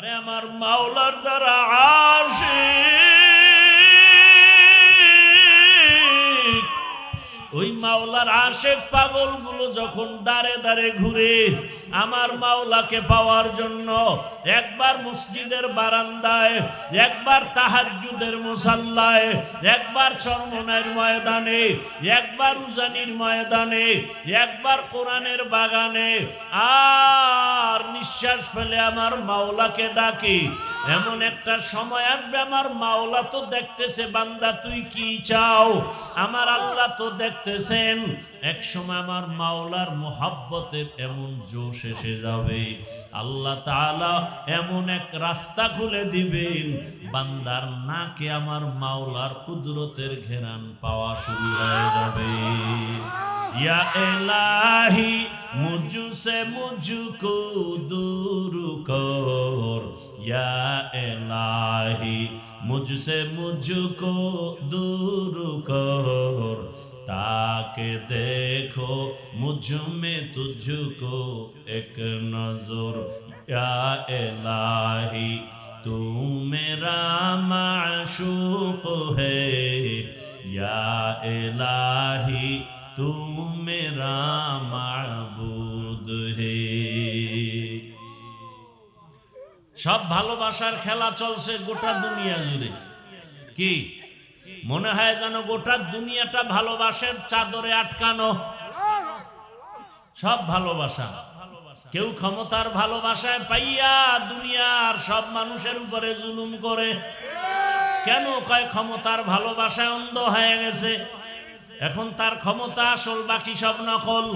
আরে আমার মাওলার যারা আশিক, ওই মাওলার আশিক পাগলগুলো যখন দাঁড়ে দাঁড়ে ঘুরে আমার মাওলাকে পাওয়ার জন্য, একবার মসজিদের বারান্দায়, একবার তাহাজ্জুদের মুসাল্লায়, একবার চরমনাইর ময়দানে, একবার উজানির ময়দানে, একবার কোরআনের বাগানে, আর নিঃশ্বাস ফেলে আমার মাওলাকে ডাকি। এমন একটা সময় আসবে আমার মাওলা তো দেখতেছে বান্দা তুই কি চাও, আমার আল্লাহ তো দেখতেছেন। এক সময় আমার মাওলার মোহাব্বতের এমন জোশ এসে যাবে, আল্লাহ তাআলা এমন এক রাস্তা খুলে দিবেন, বান্দার নাকে আমার মাওলার কুদরতের ঘেরান পাওয়া শুরু হয়ে যাবে। ইয়া ইলাহি মুঝসে মুঝকো দূর কর, ইয়া ইলাহি মুঝসে মুঝকো দূর কর, ताके देखो मुझ में तुझको एक नजर, या इलाही तू मेरा माशूक है, या इलाही तू मेरा माबूद है। सब ভালোবাসার খেলা চলছে গোটা দুনিয়া জুড়ে। কি মনে হয় যেন গোটা দুনিয়াটা ভালোবাসার চাদরে আটকানো। সব ভালোবাসা, কেউ ক্ষমতার ভালোবাসায় পাইয়া দুনিয়ার সব মানুষের উপরে জুলুম করে। কেন কয় ক্ষমতার ভালোবাসায় অন্ধ হয়ে গেছে, এখন তার ক্ষমতা আসল, বাকি সব নকল।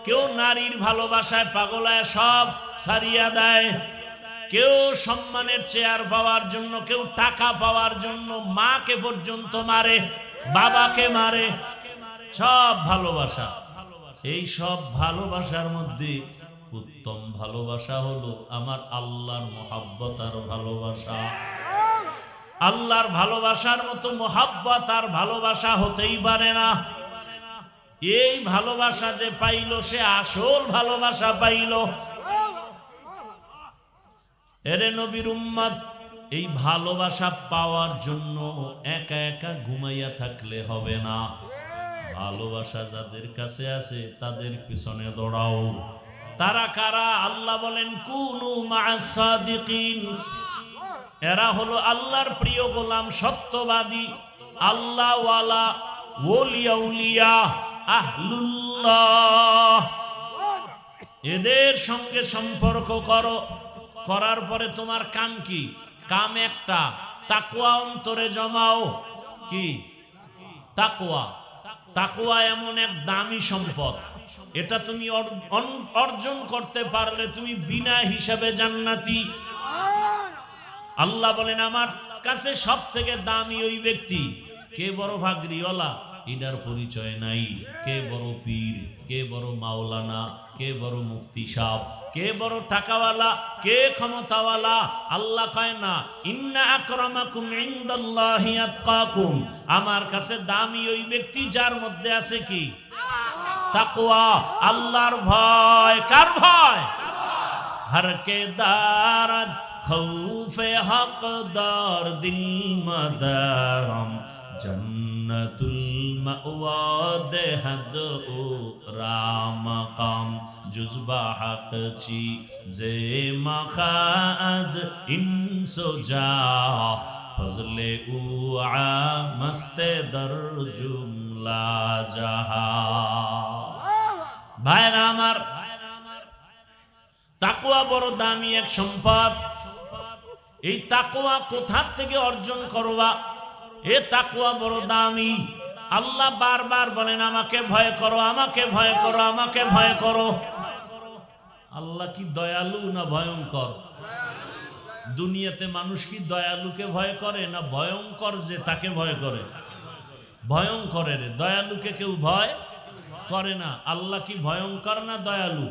কেউ নারীর ভালোবাসায় পাগলায় সব ছাড়িয়া দেয়, কেউ সম্মানের চেয়ার পাওয়ার জন্য, কেউ টাকা পাওয়ার জন্য মাকে পর্যন্ত মারে, বাবাকে মারে। সব ভালোবাসা। এই সব ভালোবাসার মধ্যে উত্তম ভালোবাসা হলো আমার আল্লাহর মোহাব্বত আর ভালোবাসা। আল্লাহর ভালোবাসার মতো মোহাব্বত আর ভালোবাসা হতেই পারে না। এই ভালোবাসা যে পাইল সে আসল ভালোবাসা পাইল। এরে নবীর উম্মত, এই ভালোবাসা পাওয়ার জন্য একা একা ঘুমাইয়া থাকলে হবে না। ভালোবাসা যাদের কাছে আছে তাদের পিছনে দৌড়াও। তারা কারা? আল্লাহ বলেন কুনু মা'আস সাদিকিন। এরা হলো আল্লাহর প্রিয় গোলাম, সত্যবাদী, আল্লাহওয়ালা, ওলিয়া উলিয়া, আহলুল্লাহ। এদের সঙ্গে সম্পর্ক করো। করার পরে তোমার কাম কি? কাম একটা, তাকওয়া অন্তরে জমাও। কি তাকওয়া? তাকওয়া এমন এক দামি সম্পদ, এটা তুমি অর্জন করতে পারলে তুমি বিনা হিসাবে জান্নাতি। আল্লাহ বলেন আমার কাছে সব থেকে দামি ওই ব্যক্তি। কে বড় ভাগরিওয়ালা এটার পরিচয় নাই, কে বড় পীর, কে বড় মাওলানা, কে বড় মুফতি সাহেব, কে বড় টাকাওয়ালা, কে ক্ষমতাওয়ালা। আল্লাহ কয় না ইন্না আকরামাকুম ইনদাল্লাহি আতকাকুম, আমার কাছে দামি ওই ব্যক্তি যার মধ্যে আছে কি? তাকওয়া, আল্লাহর ভয়। কার ভয়? হর কে দারদ খৌফে হকদার দিল মদাম, জন্নতুল মাওয়া দেহদ ও রামকাম, জুজবা হক চি জে মাখাজ ইনসো যা, ফজলে উ আ মস্তে দর জুমলা জাহা। ভাইরা আমার, তাকওয়া বড় দামি এক সম্পদ। এই তাকওয়া কোথা থেকে অর্জন করবা? এ তাকওয়া বড় দামি। আল্লাহ বারবার বলেন আমাকে ভয় করো, আমাকে ভয় করো, আমাকে ভয় করো। আল্লাহ কি দয়ালু না ভয়ঙ্কর? দুনিয়াতে মানুষ কি দয়ালুকে ভয় করে না ভয়ঙ্কর যে তাকে ভয় করে? ভয়ঙ্করের, দয়ালুকে কেউ ভয় করে না। আল্লাহ কি ভয়ঙ্কর না দয়ালু?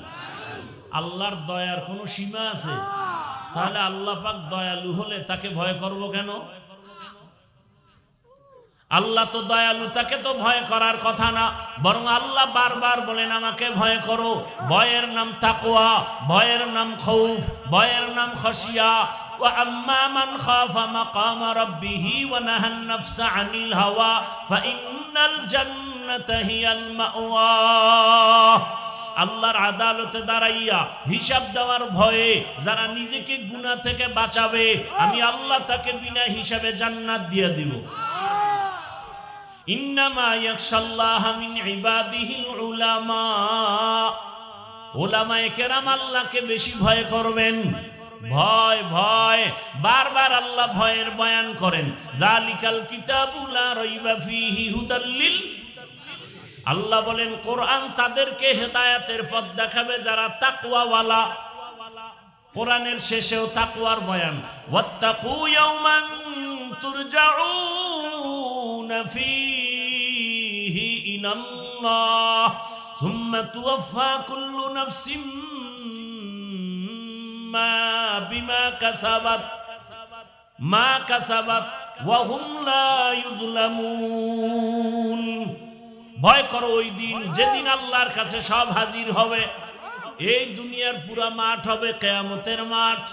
আল্লাহর দয়ার কোনো সীমা আছে? তাহলে আল্লাহ পাক দয়ালু হলে তাকে ভয় করব কেন? আল্লাহ তো দয়ালু, তাকে তো ভয় করার কথা না। বরং আল্লাহ বারবার বলেন আমাকে ভয় করো। ভয়ের নাম তাকওয়া, ভয়ের নাম খৌফ, ভয়ের নাম খশিয়া। ওয়া আম্মা মান খাফা মাকামা রাব্বিহি ওয়া নাহান নাফসা আনিল হাওয়া ফাইন্নাল জান্নাতা হিয়াল মাওয়া। আল্লাহর আদালতে দাঁড়াইয়া হিসাব দেওয়ার ভয়ে যারা নিজেকে গুনাহ থেকে বাঁচাবে, আমি আল্লাহ তাকে বিনা হিসাবে জান্নাত দিয়ে দিব। ইন্নামা ইয়াখশাল্লাহা মিন ইবাদিহিল উলামা। উলামায়ে কেরাম আল্লাহকে বেশি ভয় করবেন। ভয় ভয় বারবার আল্লাহ ভয়ের বয়ান করেন। যালিকাল কিতাবু লা রাইবা ফীহি হুদাল লিল। আল্লাহ বলেন কোরআন তাদেরকে হেদায়েতের পথ দেখাবে যারা তাকওয়াওয়ালা। কোরআনের শেষেও তাকওয়ার বয়ান। ওয়াত্তাকু ইয়াওমান তুরজাউনা ফীহি ইলাল্লাহ সুম্মা তুওয়াফা কুল্লু নাফসিম বিমা কাসাবাত ওয়া হুম লা ইউযলামুন। ভয় করো ওই দিন যেদিন আল্লাহর কাছে সব হাজির হবে। এই দুনিয়ার পুরা মাঠ হবে কিয়ামতের মাঠ।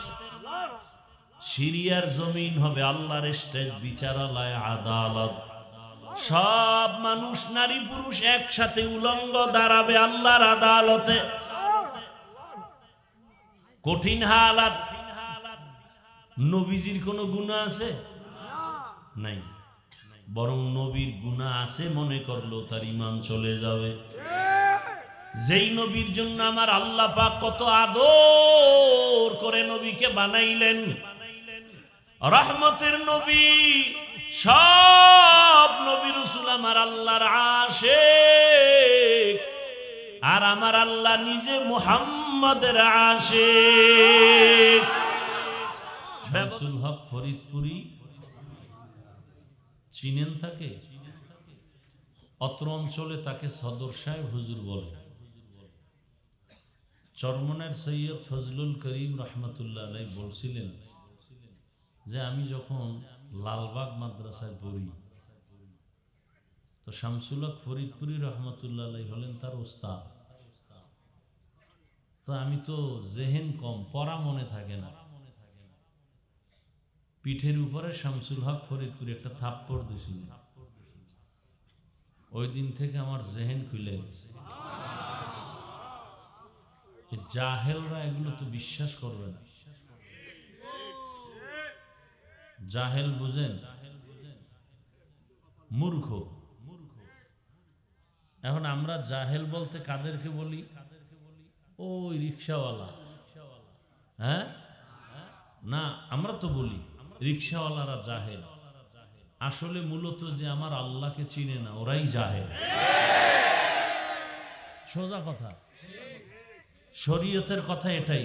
সিরিয়ার জমিন হবে আল্লাহর স্টেজ, বিচারালয়, আদালত। সব মানুষ নারী পুরুষ একসাথে উলঙ্গ দাঁড়াবে আল্লাহর আদালতে। কঠিন হালাত। নবীজির কোনো গুনাহ আছে? নাই। বরং নবীর গুনাহ আছে মনে করলো তার ঈমান চলে যাবে। যেই নবীর জন্য আমার আল্লাহ পাক কত আদর করে নবীকে বানাইলেন, রহমতের নবী। সব নবী রাসূল আমার আল্লাহর আশিক, আর আমার আল্লাহ নিজে মুহাম্মদের আশিক। শামসুল হক ফরিদপুরি চিনেন তাকে? অত্র অঞ্চলে তাকে সদর সাহেব হুজুর বলে। চরমনের সৈয়দ ফজলুল করিম রহমতুল্লাহ আলাইহি বলছিলেন যে আমি যখন লালবাগ মাদ্রাসায় পড়ি তো শামসুল হক ফরিদপুরি রহমতুল্লাহ আলাইহি হলেন তার ওস্তাদ। তো আমি তো জেহেন কম, পড়া মনে থাকে না। পিঠের উপরে শামসুল হক ফরিদপুরি একটা থাপ্পড় দিছিল। ওই দিন থেকে আমার জেহেন খুলে গেছে। জাহেলরা এগুলো তো বিশ্বাস করবে না। জাহেল বুঝেন? মূর্খ। এখন আমরা জাহেল বলতে কাদেরকে বলি? ওই রিকশাওয়ালা। হ্যাঁ না, আমরা তো বলি রিকশাওয়ালারা জাহেল। আসলে মূলত যে আমার আল্লাহকে চিনে না ওরাই জাহেল। সোজা কথা, শরীয়তের কথা এটাই।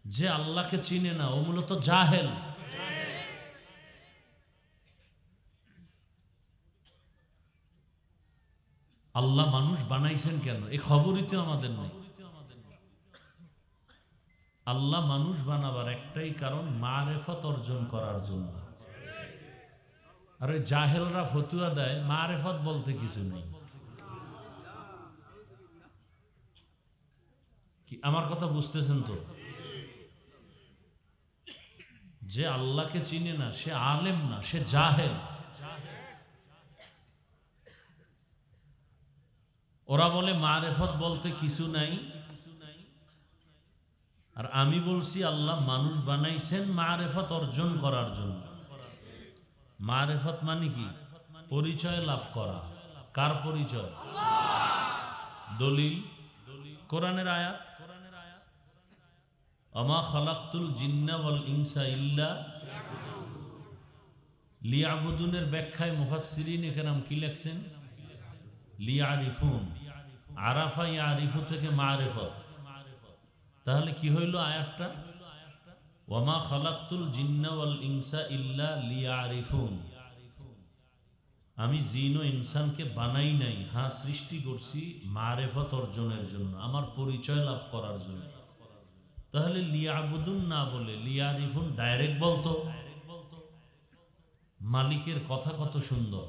যে আল্লাহকে চিনে না ও মূলত জাহেল। আল্লাহ মানুষ বানাইছেন কেন এই খবরই তো আমাদের নেই। আল্লাহ মানুষ বানাবার একটাই কারণ, মারেফত অর্জন করার জন্য। আর ওই জাহেলরা ফতুয়া দেয় মারেফত বলতে কিছু নেই। কি আমার কথা বুঝতেছেন তো? যে আল্লাহকে চিনে না সে আলেম না, সে জাহেল। ওরা বলে মারেফত বলতে কিছু নাই, আর আমি বলছি আল্লাহ মানুষ বানাইছেন মারেফত অর্জন করার জন্য। মারেফত মানে কি? পরিচয় লাভ করা। কার পরিচয়? দলিল কোরআনের আয়াত, আমা খালাকতুল জিন্না ওয়াল ইনসা ইল্লা লিয়াবুদুনের ব্যাখ্যায় মুফাসসিরিন ইকরাম কি লিখছেন? লিয়ারিফুন। আরাফা ইয়ারিফু থেকে মারেফত। তাহলে কি হইল আয়াতটা? ওয়ামা খালাকতুল জিন্না ওয়াল ইনসা ইল্লা লিয়ারিফুন। আমি জিন ও ইনসানকে বানাই নাই, হ্যাঁ সৃষ্টি করছি মারেফত অর্জনের জন্য, আমার পরিচয় লাভ করার জন্য। তাহলে লিয়াবুদুন না বলে লিয়ারিফুন ডাইরেক্ট বলতো। মালিকের কথা কত সুন্দর।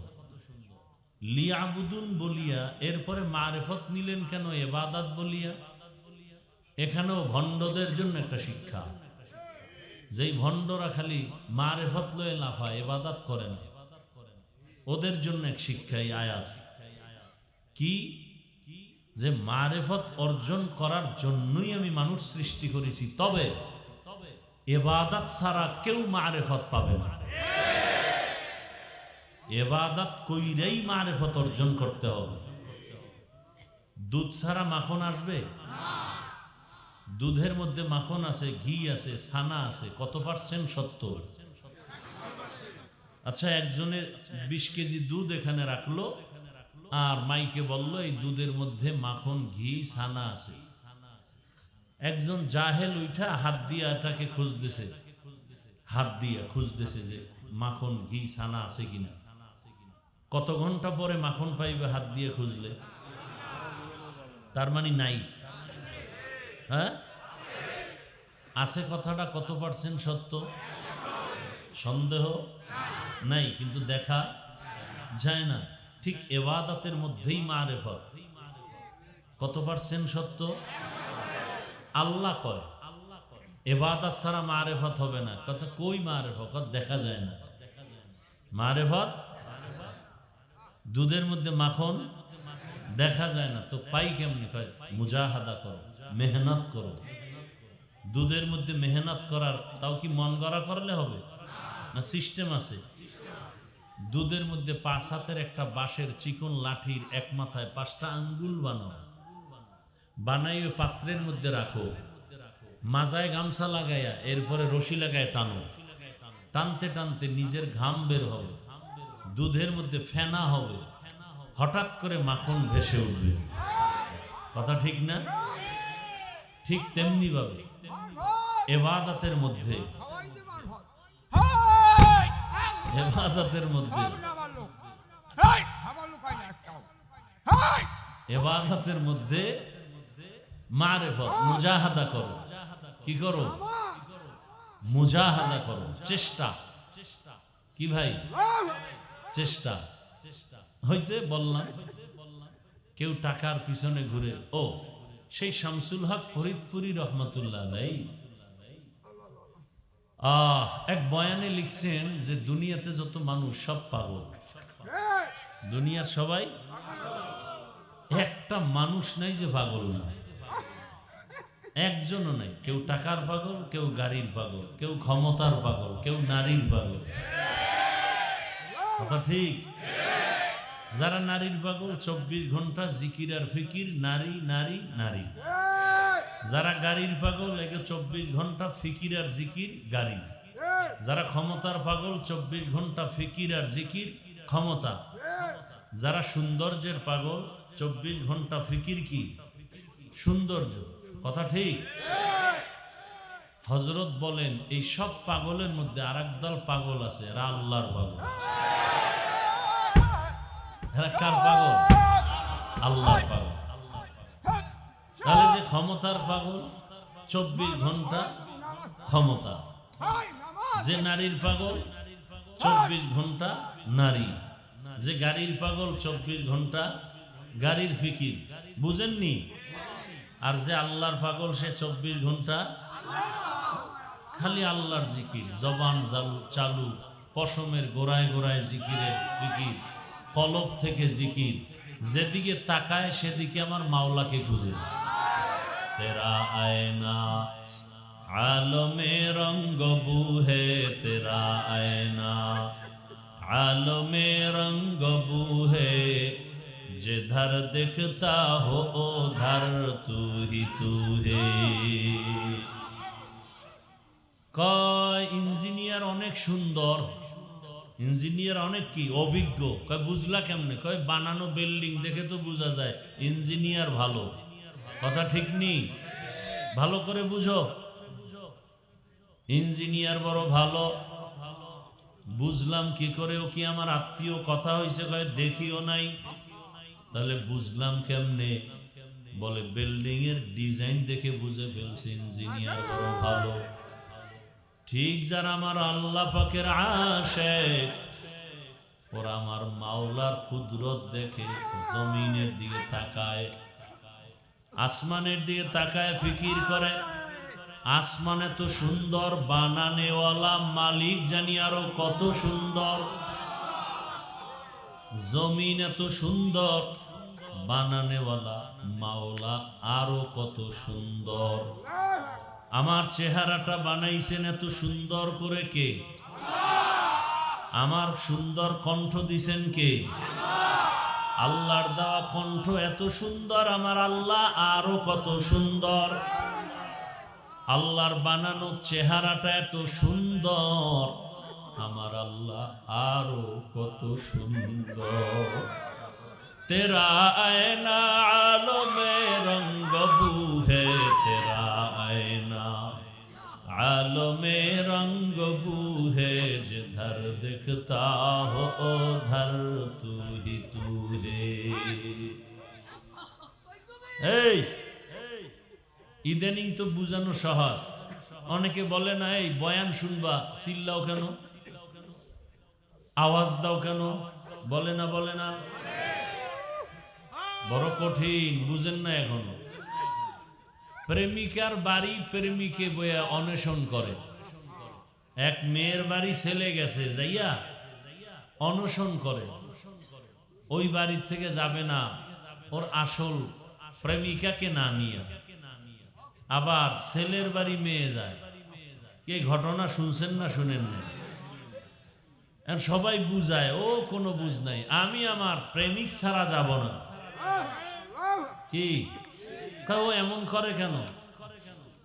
লিয়াবুদুন বলিয়া এরপরে মারেফত নিলেন কেন? ইবাদত বলিয়া। এখানেও ভণ্ডদের জন্য একটা শিক্ষা। যেই ভণ্ডরা খালি মারেফত লয়ে লাফায়, ইবাদত করে না, ওদের জন্য এক শিক্ষাই আয়াত কি, যে মারেফত অর্জন করার জন্যই আমি মানুষ সৃষ্টি করেছি, তবে ইবাদত ছাড়া কেউ মারেফত পাবে না। ইবাদত কইরাই মারেফত অর্জন করতে হবে। দুধ ছাড়া মাখন আসবে? দুধের মধ্যে মাখন আছে, ঘি আছে, ছানা আছে, কত পার্সেন্ট সত্য? আচ্ছা, একজনের 20 কেজি দুধ এখানে রাখলো আর মাইকে বলল এই দুধের মধ্যে মাখন, ঘি, ছানা আছে। একজন জাহেল উঠা হাত দিয়ে এটাকে খুঁজতেছে, হাত দিয়ে খুঁজতেছে যে মাখন, ঘি, ছানা আছে কিনা। কত ঘন্টা পরে মাখন পাইবে হাত দিয়ে খুঁজলে? তার মানে নাই। হ্যাঁ, আছে কথাটা কত পার্সেন্ট সত্য? সন্দেহ নাই, কিন্তু দেখা যায় না। ঠিক ইবাদতের মধ্যেই মারেফত কত পার্সেন্ট সত্য? আল্লাহ কয় ইবাদত ছাড়া মারেফত হবে না। কথা কই মারেফত? দেখা যায় না। মারেফত দুধের মধ্যে মাখন দেখা যায় না, তো পাই কেমনি? কয় মুজাহাদা করো, মেহনত করো। দুধের মধ্যে মেহনত করার, তাও কি মন গড়া করলে হবে না? সিস্টেম আছে। দুধের মধ্যে 5 হাতের একটা বাঁশের চিকন লাঠির এক মাথায় 5টা আঙ্গুল বানাও, বানাই ওই পাত্রের মধ্যে রাখো, মাজায় গামছা লাগাইয়া এরপরে রশি লাগায় টানো, টানতে টানতে নিজের ঘাম বের হবে, দুধের মধ্যে ফেনা হবে, হঠাৎ করে মাখন ভেসে উঠবে। কথা ঠিক না? ঠিক তেমনি ভাবে ইবাদতের মধ্যে, ইবাদতের মধ্যে, ইবাদতের মধ্যে মারেফত, মুজাহাদা করো। কি করো? মুজাহাদা করো, চেষ্টা। কি ভাই? চেষ্টা হইতে বললাম। কেউ টাকার পিছনে ঘুরে, ও সেই শামসুল হক ফরিদপুরি রহমতুল্লাহ আলাইহি এক বয়ানে লিখছেন যে দুনিয়াতে যত মানুষ সব পাগল। দুনিয়ার সবাই, একটা মানুষ নাই যে পাগল না, একজনও নাই। কেউ টাকার পাগল, কেউ গাড়ির পাগল, কেউ ক্ষমতার পাগল, কেউ নারীর পাগল। কথা ঠিক? যারা নারীর পাগল 24 ঘন্টা জিকির আর ফিকির, নারী নারী নারী। যারা গাড়ির পাগল, একে 24 ঘন্টা ফিকির আর জিকির, গাড়ি। যারা ক্ষমতার পাগল 24 ঘন্টা ফিকির আর জিকির, ক্ষমতা। যারা সৌন্দর্যের পাগল 24 ঘন্টা ফিকির, কি সৌন্দর্য। কথা ঠিক? হযরত বলেন এই সব পাগলের মধ্যে আরেক দল পাগল আছে, এরা আল্লাহর পাগল। এরা কার পাগল? আল্লাহর পাগল। তাহলে যে ক্ষমতার পাগল 24 ঘন্টা ক্ষমতা, যে নারীর পাগল 24 ঘন্টা নারী, যে গাড়ির পাগল 24 ঘন্টা গাড়ির ফিকির। বুঝেননি? আর যে আল্লাহর পাগল সে 24 ঘন্টা খালি আল্লাহর জিকির, জবান চালু, পশমের গোড়ায় গোড়ায় জিকিরের ফিকির, কলব থেকে জিকির, যেদিকে তাকায় সেদিকে আমার মাওলাকে খুঁজে। তেরা আয়না আলমে রঙ্গ বুহে, তেরা আয়না আলমে রঙ্গ বুহে, जिधर दिखता हो उधर तू ही तू है। কয় ইঞ্জিনিয়ার অনেক সুন্দর, ইঞ্জিনিয়ার অনেক কি অভিজ্ঞ। কয় বুঝলা কেমনে? কয় বানানো বিল্ডিং দেখে তো বোঝা যায় ইঞ্জিনিয়ার ভালো। কথা ঠিক নি? ভালো করে বুঝো, ইঞ্জিনিয়ার বড় ভালো। বুঝলাম কি করে? ও কি আমার আত্মীয়? কথা হয়েছে, কয় দেখিও নাই। তাহলে বুঝলাম কেমনে? বলে বিল্ডিং এর ডিজাইন দেখে বুঝে ফেলছে ইঞ্জিনিয়ার বড় ভালো। ঠিক যারা আমার আল্লাহ পাকের আশিক, ওরা আমার মাওলার কুদরত দেখে জমিনের দিকে তাকায়, আসমানের দিকে তাকায় ফিকির করে, আসমান এত সুন্দর, বানানেওয়ালা মালিক জানি আরো কত সুন্দর। জমিন এত সুন্দর, বানানেওয়ালা মাওলা আরো কত সুন্দর। আমার চেহারাটা বানাইছেন এত সুন্দর করে কে? আমার সুন্দর কণ্ঠ দিছেন কে? আল্লাহর দেওয়া কণ্ঠ এত সুন্দর, আমার আল্লাহ আরো কত সুন্দর। আল্লাহর বানানো চেহারাটা এত সুন্দর, আমার আল্লাহ আরো কত সুন্দর। তেরা আয়না আলমে রঙ্গ বু হে, তেরা আয়না आलमे रंग बू है, जिधर दिखता हो उधर तू ही तू है। এই ইদানিং তো বুঝানো সহজ। অনেকে বলে না এই বয়ান শুনবা চিল্লাও কেন, আওয়াজ দাও কেন, বলে না বলে না। বড় কঠিন, বুঝেন না এখনো। প্রেমিকার বাড়ি প্রেমিকে বইয়া অন্বেষণ করে। এক মেয়ের বাড়ি ছেলে গেছে, যাইয়া অন্বেষণ করে। ওই বাড়ির থেকে যাবে না ওর আসল প্রেমিকাকে না নিয়ে। আবার ছেলের বাড়ি মেয়ে যায়। এই ঘটনা শুনছেন না শুনেন না? সবাই বুঝায়, ও কোনো বুঝ নাই, আমি আমার প্রেমিক ছাড়া যাব না। কি ও এমন করে কেন?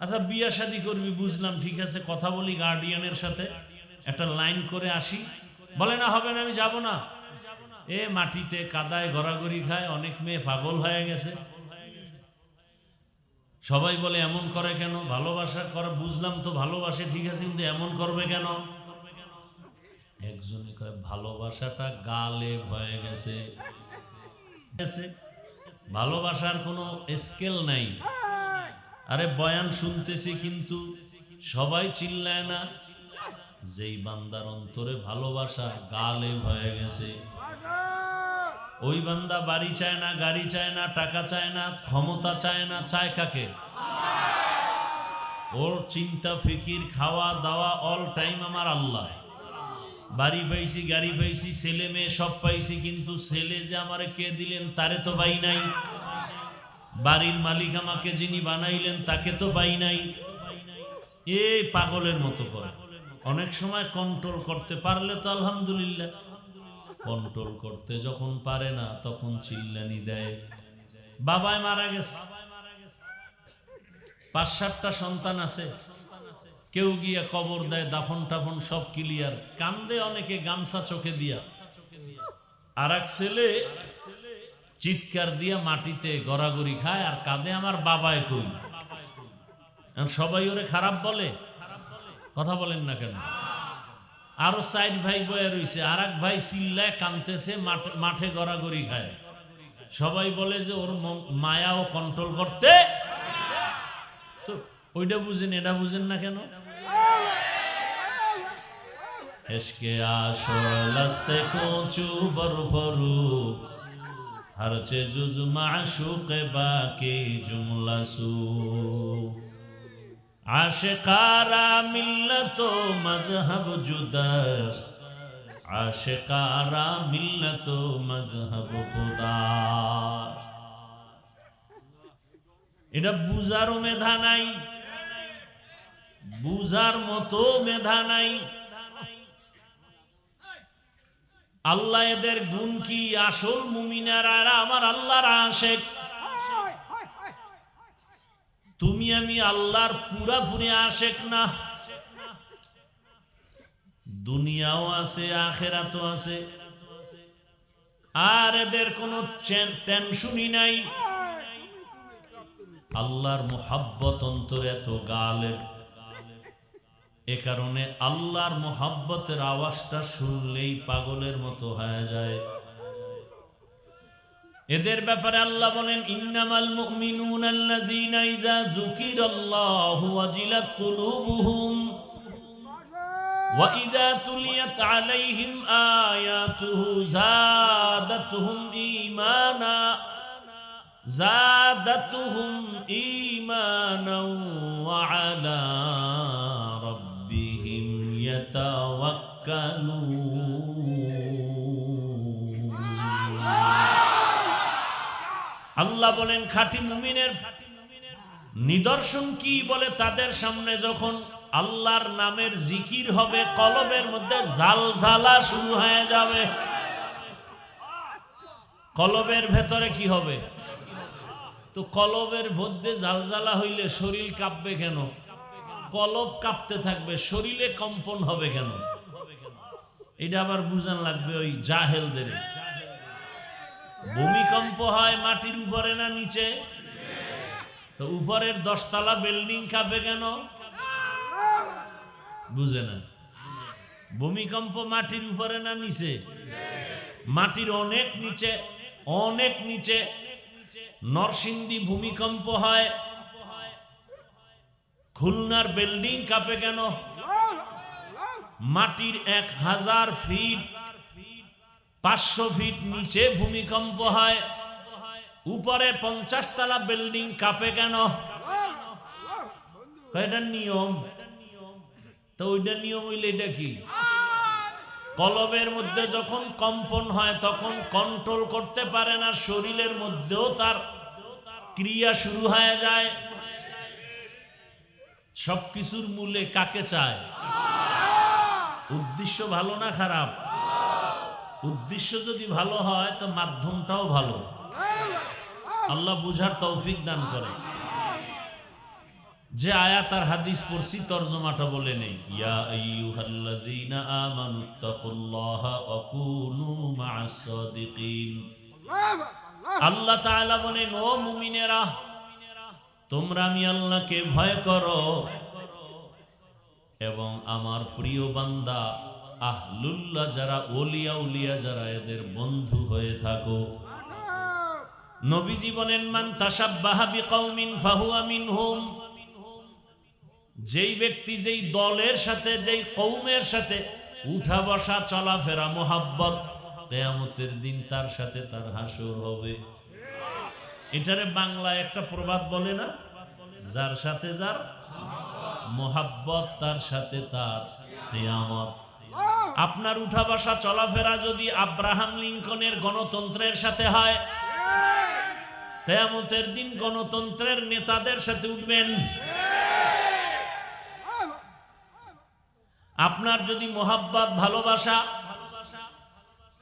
আচ্ছা বিয়া শাদী করবি বুঝলাম, ঠিক আছে, কথা বলি গার্ডিয়ানের সাথে, একটা লাইন করে আসি। বলে না হবে না, আমি যাব না। এ মাটিতে কাদায় গড়াগড়ি খায়, অনেক মেয়ে পাগল হয়ে গেছে। সবাই বলে এমন করে কেন? ভালোবাসা করে, বুঝলাম তো ভালোবাসে, ঠিক আছে, কিন্তু এমন করবে কেন? একজনে কয় ভালোবাসাটা গালে হয়ে গেছে। ভালোবাসার কোনো স্কেল নাই। আরে বয়ান শুনতেছি কিন্তু সবাই চিল্লায় না। যেই বান্দার অন্তরে ভালোবাসা গালে হয়ে গেছে, ওই বান্দা বাড়ি চায় না, গাড়ি চায় না, টাকা চায় না, ক্ষমতা চায় না, চায় কাকে? ওর চিন্তা ফিকির খাওয়া দাওয়া অল টাইম আমার আল্লাহ। বাড়ি পাইছি, গাড়ি পাইছি, ছেলে মেয়ে সব পাইছি, কিন্তু ছেলে যে আমারে কে দিলেন তারে তো পাই নাই। বাড়ির মালিক আমাকে যিনি বানাইলেন তাকে তো পাই নাই। এই পাগলের মতো করে। অনেক সময় কন্ট্রোল করতে পারলে তো আলহামদুলিল্লাহ, কন্ট্রোল করতে যখন পারে না তখন চিল্লানি দেয়। বাবাই মারা গেছে, ৫-৭টা সন্তান আছে, কেউ গিয়া কবর দেয়, দাফন টাফন সব ক্লিয়ার, কান্দে অনেকে গামছা চোখে দিয়া। আর এক ছেলে চিৎকার দিয়া মাটিতে গড়াগড়ি খায় আর কাঁদে, আমার বাবাই কই। সবাই ওরে খারাপ বলে, কথা বলেন না কেন? আরো 4 ভাই বয়ে রইছে, আর এক ভাই চিল্লায় কাঁদতেছে, মাঠে গড়াগড়ি খায়। সবাই বলে যে ওর মায়াও কন্ট্রোল করতে। তো ওইটা বুঝেন, এটা বুঝেন না কেন? এশকে আশরাস্তে কোচু বরফরু হরচে জুজ মাশুক বাকি জুমলা সু আশিকারা মিল্লত মজহব জুদাস আশিকারা মিল্লত মজহব খুদা। এটা বুঝারও মেধা নাই, বুঝার মতো মেধা নাই। আল্লাহ এদের গুণ কি? আসল মুমিনারা আমার আল্লাহর আশিক। তুমি আমি আল্লাহর পুরাপুরি আশিক না। দুনিয়াও আছে, আখিরাতও আছে, আর এদের কোনো টেনশনই নাই। আল্লাহর মুহাব্বত অন্তরে এত গালেব, এ কারণে আল্লাহর মুহাব্বতের আওয়াজটা শুনলেই পাগলের মতো হয়ে যায়। এদের ব্যাপারে আল্লাহ বলেন, ইন্নামাল মুমিনুনা আল্লাযীনা ইযা যুকিরাল্লাহু ওয়াজিলাত কুলুবুহুম ওয়া ইযা তুলিয়াত আলাইহিম আয়াতুহু যাদাতুহুম ঈমানা যাদাতুহুম ঈমানাও ওয়া আলা রাব্বিহিম ইয়াতাওয়াক্কালুন। আল্লাহ বলেন খাঁটি মুমিনের নিদর্শন কি বলে, তাদের সামনে যখন আল্লাহর নামের জিকির হবে কলবের মধ্যে জালজালা শুরু হয়ে যাবে। কলবের ভেতরে কি হবে? তো কলবের মধ্যে জালজালা হইলে শরীর কাঁপবে কেন? কলব কাঁপতে থাকবে, শরীরে কম্পন হবে কেন? এটা আবার বুঝান লাগবে ওই জাহেলদের। ভূমিকম্প হয় মাটির উপরে না নিচে? তো উপরের 10 তলা বিল্ডিং কাঁপে কেন? বুঝে না। ভূমিকম্প মাটির উপরে না নিচে? মাটির অনেক নিচে, অনেক নিচে। নরসিংদী ভূমিকম্প হয়, খুলনার বিল্ডিং কাঁপে কেন? মাটির 1000 ফিট 500 ফিট নিচে ভূমিকম্প হয়, উপরে 50 তলা বিল্ডিং কাঁপে কেন? এটা নিয়ম। তো ওইটা নিয়ম হইলে এটা কি? কলবের মধ্যে যখন কম্পন হয় তখন কন্ট্রোল করতে পারে না, শরীরের মধ্যেও তার ক্রিয়া শুরু হয়ে যায়। সবকিছুর মূলে কাকে চায়? উদ্দেশ্য ভালো না খারাপ? উদ্দেশ্য যদি ভালো হয় তো মাধ্যমটাও ভালো। আল্লাহ বুঝার তৌফিক দান করে। যে আয়াত আর হাদিস পড়ছি তরজমাটা বলে নেই। ইয়া আইয়ুহাল্লাযীনা আমানুত্তাকুল্লাহা ওয়া কুনু মা'আস সাদিকিন। আল্লাহ তাআলা বলেন, ও মুমিনেরা, তোমরা আমি আল্লাহকে ভয় করো এবং আমার প্রিয় বান্দা আহলুল্লাহ যারা, ওলিয়া উলিয়া যারা, এদের বন্ধু হয়ে থাকো। নবীজি বলেন, মান তাশাব্বাহা বিকাউমিন ফাহুয়া মিনহুম। যেই ব্যক্তি যেই দলের সাথে, যেই কওমের সাথে উঠা বসা চলাফেরা মোহাব্বত, কিয়ামতের দিন তার সাথে তার হাসর হবে। এটারে বাংলায় একটা প্রবাদ বলে না, যার সাথে যার মোহাব্বত তার সাথে তার কিয়ামত। আপনার উঠা বসা চলাফেরা যদি আব্রাহাম লিঙ্কনের গণতন্ত্রের সাথে হয়, কিয়ামতের দিন গণতন্ত্রের নেতাদের সাথে উঠবেন। আপনার যদি মোহাব্বত ভালোবাসা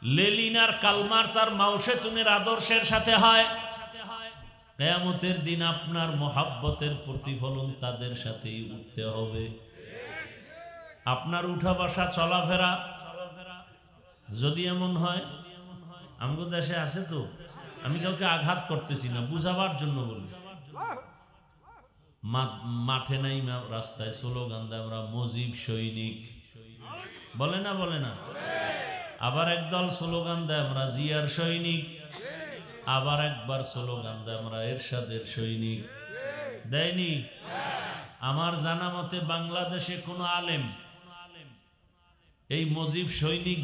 লেনিন আর কার্ল মার্কস আর মাও সেতুংয়ের আদর্শের সাথে হয়, কিয়ামতের দিন আপনার মোহাব্বতের প্রতিফলন তাদের সাথেই উঠতে হবে। আপনার উঠা বসা চলাফেরা যদি এমন হয়, আমাদের দেশে আছে তো, আমি কাউকে আঘাত করতেছি না, বুঝাবার জন্য বলি। মাঠে নাই রাস্তায় স্লোগান দেয় আমরা মুজিব সৈনিক, বলে না? বলে না? আবার একদল স্লোগান দেয় আমরা জিয়ার সৈনিক, আবার একবার স্লোগান দেয় আমরা এরশাদের সৈনিক। দেয়নি? আমার জানা মতে বাংলাদেশে কোনো আলেম এই মুজিব সৈনিক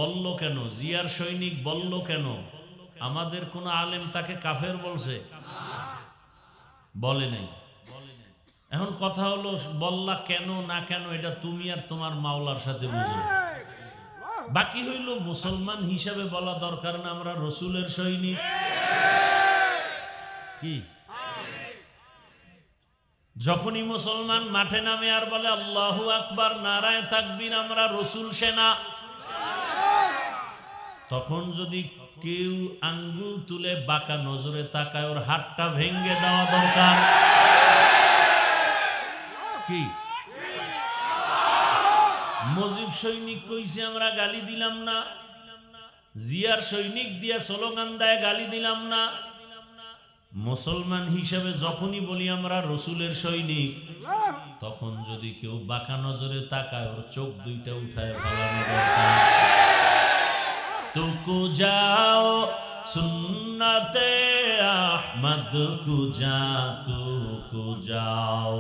বলল কেন, জিয়ার সৈনিক বলল কেন? আমাদের কোন আলেম তাকে কাফের বলছে? বলে নাই। এখন কথা হলো, বললা কেন না কেন এটা তুমি আর তোমার মাওলার সাথে বুঝো। বাকি হইল মুসলমান হিসাবে বলা দরকার না আমরা রসুলের সৈনিক। কি যখনই মুসলমান মাঠে নামে আর বলে আল্লাহু আকবার, নারায়ে তাকবীর, আমরা রসুল সেনা, তখন যদি কেউ আঙ্গুল তুলে বাঁকা নজরে তাকায়, ওর হাতটা ভেঙে দেওয়া দরকার। কি মুজিব সৈনিক কইছে আমরা গালি দিলাম না, জিয়ার সৈনিক দিয়া স্লোগান দেয় গালি দিলাম না। মুসলমান হিসেবে যখনই বলি আমরা রসুলের সৈনিক, তখন যদি কেউ বাঁকা নজরে তাকায়, ওর চোখ দুইটা উঠায় ফালানো দরকার। তুকু যাও সুন্নতে আহমদ কুজা, তুকু যাও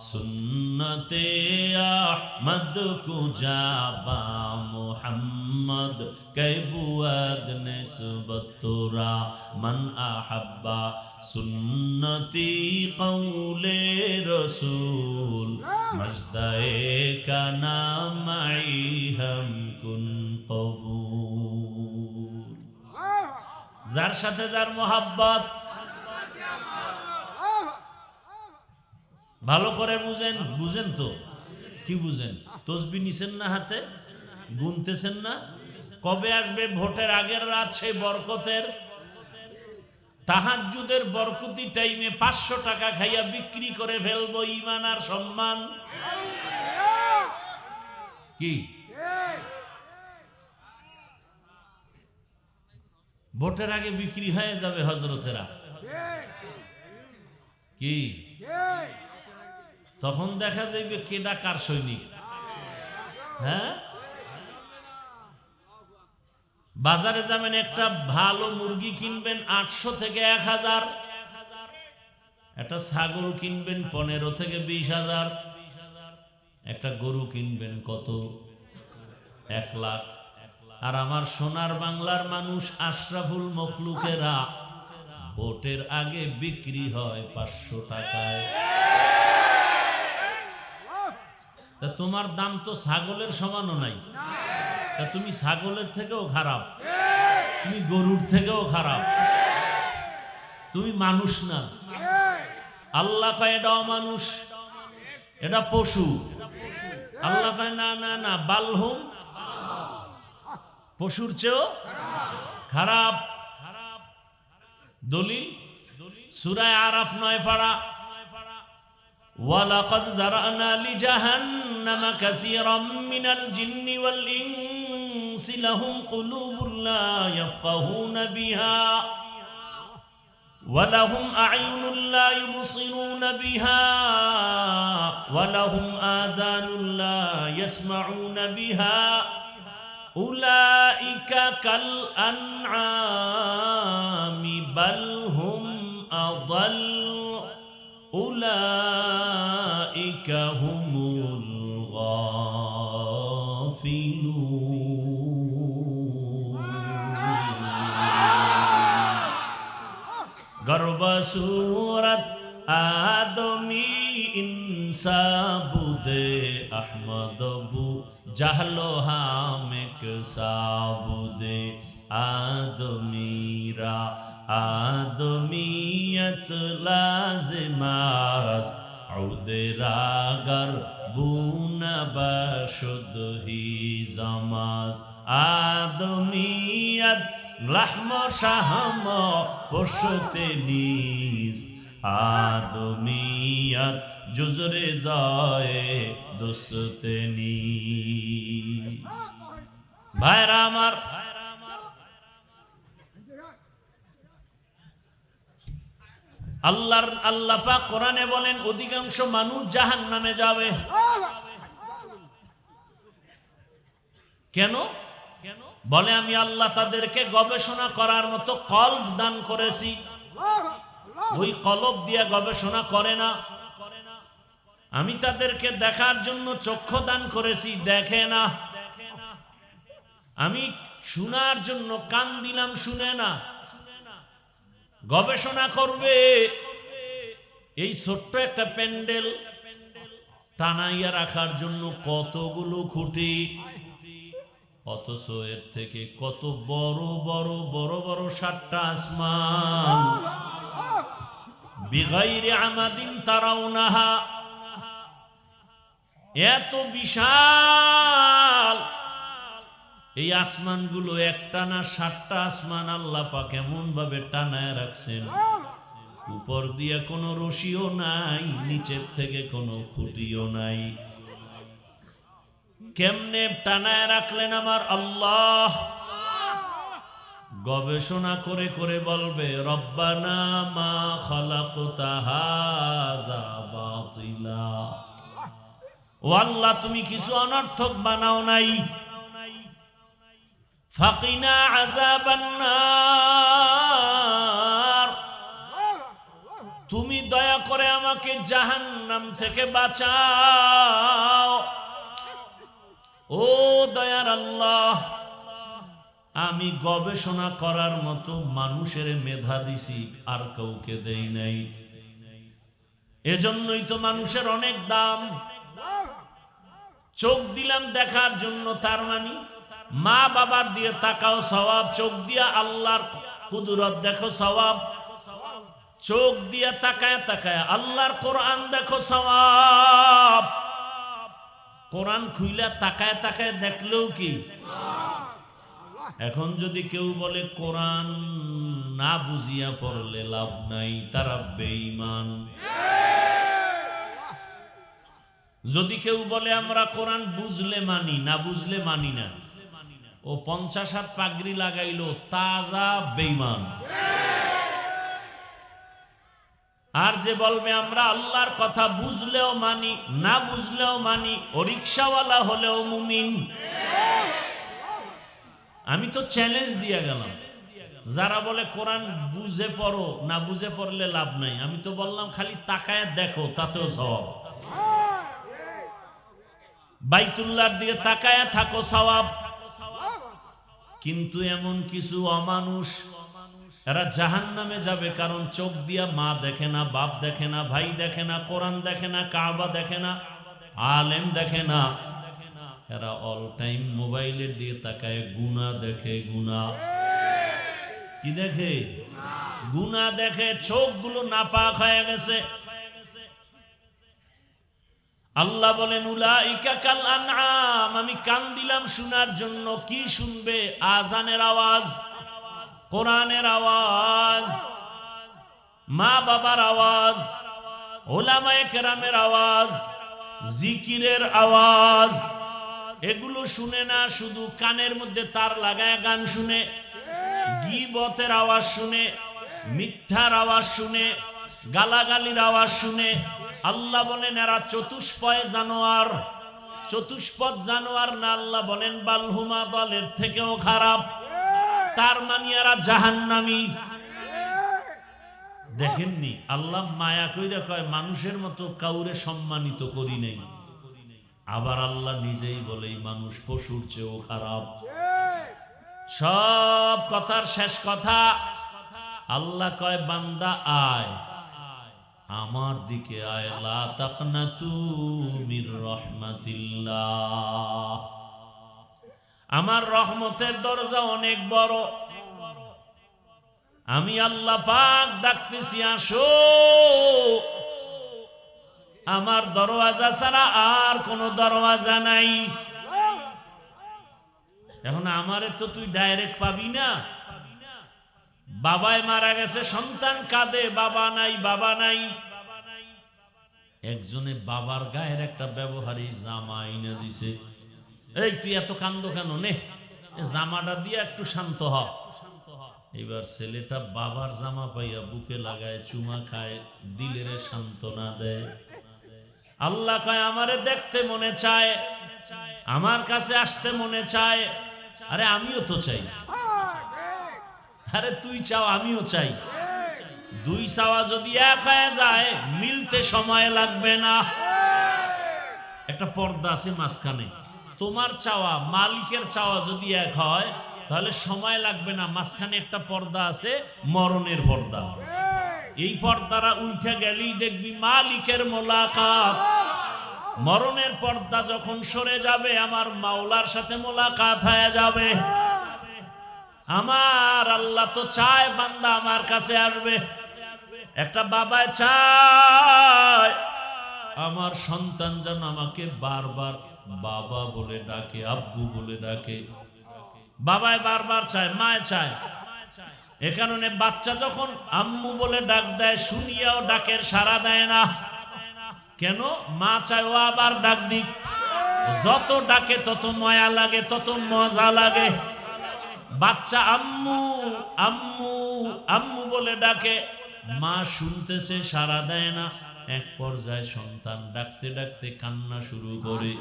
সুন্নতে আহমদ কো জাবা মুহাম্মদ কে বুয়াদ নিসবত তোরা মান আহাব্বা সুন্নতি কৌলে রসুল মজদায়ে কা নাম আই হাম কুন কবুল। যার সাথে যার মোহাব্বত ভালো করে বুঝেন। বুঝেন তো কি বুঝেন? তসবি নিছেন না হাতে, গুনতেছেন না? কবে আসবে ভোটের আগের রাত সেই বরকতের তাহাজ্জুদের বরকতি টাইমে 500 টাকা খাইয়া বিক্রি করে ফেলবো ঈমান আর সম্মান। কি ভোটের আগে বিক্রি হয়ে যাবে হযরতেরা? কি তখন দেখা যাবে কেডা কার সৈনিক? হ্যাঁ, বাজারে যাবেন, একটা ভালো মুরগি কিনবেন 800 থেকে 1000, একটা ছাগল কিনবেন 15 থেকে 20,000, একটা গরু কিনবেন কত? 1 লাখ। আর আমার সোনার বাংলার মানুষ আশরাফুল মখলুকেরা ভোটের আগে বিক্রি হয় 500 টাকায়। তা তোমার দাম তো ছাগলের সমানও নাই। তা তুমি ছাগলের থেকেও খারাপ, তুমি গরুর থেকেও খারাপ, তুমি মানুষ না। আল্লাহ কয় এটা অমানুষ, এটা পশু। আল্লাহ কয় না না না, বালহুম, পশুর চেয়েও খারাপ। দলিল সূরা আরাফ 9 পারা, ওয়ালাকাদ যারানা লিজাহান্নামা কাসীরাম মিনাল জিন্নি ওয়াল ইনসি লাহুম কুলুবুন লা ইয়াফকাহুনা বিহা ওয়া লাহুম আ'য়ুনুন লা ইউবসিরুনা বিহা ওয়া লাহুম আযানুন লা ইয়াসমাউনা বিহা উলাইকা কাল আনআমি বাল হুম আদাল উলাইকা হুমুল গাফিলুন। গর্ব সূরত আদমি ইনসাবুদে আহমদবু জাহলো হামেক সাবুদে আদমিরা আদমিয়ত লাজিমাস উদরাগর বুনা বশুদ হি জামাজ আদমিয়ত লাহম শাহম পশুতে নিস আদমিয়ত জুজরে যায় দোস্তে নিস। ভাইরা আমার, আল্লাহ পাক কোরআনে বলেন অধিকাংশ মানুষ জাহান্নামে যাবে। কেন? বলে আমি আল্লাহ তাদেরকে গবেষণা করার মতো কলব দান করেছি, ওই কলব দিয়ে গবেষণা করে না। আমি তাদেরকে দেখার জন্য চক্ষু দান করেছি, দেখে না। আমি শোনার জন্য কান দিলাম, শুনে না। গবেষণা করবে এই ছোট্ট একটা প্যান্ডেল টানাইয়া রাখার জন্য কতগুলো খুঁটি, অথচ এর থেকে কত বড় বড় বড় বড় 7টা আসমান বিগাইরি আমাদিন তারাউনাহা, এত বিশাল এই আসমানগুলো, একটা না 7টা আসমান আল্লাহ পাক এমন ভাবে টানায় রাখছেন, উপর দিয়ে কোনো রশিও নাই, নিচের থেকে কোনো খুঁটিও নাই। কেমনে টানায় রাখলেন আমার আল্লাহ? গবেষণা করে করে বলবে রব্বানা মা খালাকতা হাযা বাতিলা, ও আল্লাহ তুমি কিছু অনর্থক বানাও নাই। ফাকিনা আযাবান নার, তুমি দয়া করে আমাকে জাহান্নাম থেকে বাঁচাও। ও দয়ার আল্লাহ, আমি গবেষণা করার মতো মানুষের মেধা দিছি, আর কাউকে দেই নাই। এজন্যই তো মানুষের অনেক দাম। চোখ দিলাম দেখার জন্য, তার মানে মা বাবার দিয়ে তাকাও সওয়াব, চোখ দিয়া আল্লাহর কুদরত দেখো সওয়াব, চোখ দিয়া তাকায় তাকায় আল্লাহর কোরআন দেখো সওয়াব। কোরআন খুইলা তাকায় তাকায় দেখলেও কি? এখন যদি কেউ বলে কোরআন না বুঝিয়া পড়লে লাভ নাই, তারা বেঈমান। যদি কেউ বলে আমরা কোরআন বুঝলে মানি, না বুঝলে মানি না, ও 50 হাত পাগড়ি লাগাইলো, তাজা বেঈমান। আর যে বলবে আমরা আল্লাহর কথা বুঝলেও মানি, না বুঝলেও মানি, ও রিকশাওয়ালা হলেও মুমিন। আমি তো চ্যালেঞ্জ দিয়ে গেলাম, যারা বলে কোরআন বুঝে পড়ো, না বুঝে পড়লে লাভ নাই, আমি তো বললাম খালি তাকায় দেখো, তাতেও সওয়াব। বাইতুল্লাহর দিকে তাকায় থাকো, সওয়াব। কিন্তু এমন কিছু অমানুষ, এরা জাহান্নামে যাবে, কারণ চোখ দিয়া মা দেখে না, বাপ দেখে না, ভাই দেখে না, কোরআন দেখে না, কাবা দেখে না, আলেম দেখে না। এরা অল টাইম মোবাইলের দিকে তাকায়, গুনাহ দেখে। গুনাহ কি দেখে? গুনাহ দেখে। চোখগুলো নাপাক হয়ে গেছে। আল্লাহ বলেন উলাইকা কাল আনআম, আমি কান দিলাম শোনার জন্য। কি শুনবে? আজানের আওয়াজ, কোরআনের আওয়াজ, মা বাবার আওয়াজ, উলামায়ে কেরামের আওয়াজ, জিকিরের আওয়াজ। এগুলো শুনে না, শুধু কানের মধ্যে তার লাগায় গান শুনে, গীবতের আওয়াজ শুনে, মিথ্যার আওয়াজ শুনে, গালাগালির আওয়াজ শুনে। আল্লাহ বলেন এরা চতুষ্পয় জানোয়ার। চতুষ্পদ জানোয়ার না, আল্লাহ বলেন বালহুমা দলের থেকেও খারাপ। তার মানে এরা জাহান্নামী। দেখেননি আল্লাহ মায়া কইরা কয় মানুষের মতো কাউরে সম্মানিত করি নাই। আবার আল্লাহ নিজেই বলে মানুষ পশুর চেয়েও খারাপ। সব কথার শেষ কথা, আল্লাহ কয় বান্দা আয় আমার দিকে, আয় লা তাকনাতু মির রাহমাতিল্লাহ। আমার রহমতের দরজা অনেক বড়। আমি আল্লাহ পাক ডাকতেছি, আসো। আমার দরওয়াজা ছাড়া আর কোনো দরওয়াজা নাই। এখন আমারে তো তুই ডাইরেক্ট পাবি না। বাবায় মারা গেছে, সন্তান কাঁদে, বাবা নাই, বাবা নাই। একজনে বাবার গায়ের একটা ব্যবহারী জামা এনে দিছে। এই তুই এত কান্দ কেন? নে জামাটা দিয়ে একটু শান্ত হ। এবার ছেলেটা বাবার জামা পাইয়া বুকে লাগায়, চুমা খায়, দিলের সান্ত্বনা দেয়। আল্লাহ কয় আমারে দেখতে মনে চায়, আমার কাছে আসতে মনে চায়। আরে আমিও তো চাই। আরে তুই চাও, আমিও চাই। দুই চাওয়া যদি এক হয়ে যায়, মিলতে সময় লাগবে না। একটা পর্দা আছে মাঝখানে। তোমার চাওয়া মালিকের চাওয়া যদি এক হয়, তাহলে সময় লাগবে না। মাঝখানে একটা পর্দা আছে, মরণের পর্দা। এই পর্দারা উঠে গেলেই দেখবি মালিকের মোলাকাত। মরণের পর্দা যখন সরে যাবে, আমার মাওলার সাথে মোলাকাত হয়ে যাবে। আমার আল্লাহ তো চায় বান্দা আমার কাছে আসবে। একটা বাবা চায় আমার সন্তান যেন আমাকে বারবার বাবা বলে ডাকে, আব্বু বলে ডাকে। বাবায় বারবার চায়, মায় চায়। এ কারণে বাচ্চা যখন আম্মু বলে ডাক দেয়, শুনিয়াও ডাকের সাড়া দেয় না। কেন? মা চায় ও আবার ডাক দিক। যত ডাকে তত মায়া লাগে, তত মজা লাগে। বাচ্চা আম্মু আম্মু আম্মু বলে ডাকে, মা শুনতেছে, সাড়া দেয় না। এক পর্যায়ে সন্তান ডাকতে ডাকতে কান্না শুরু করে।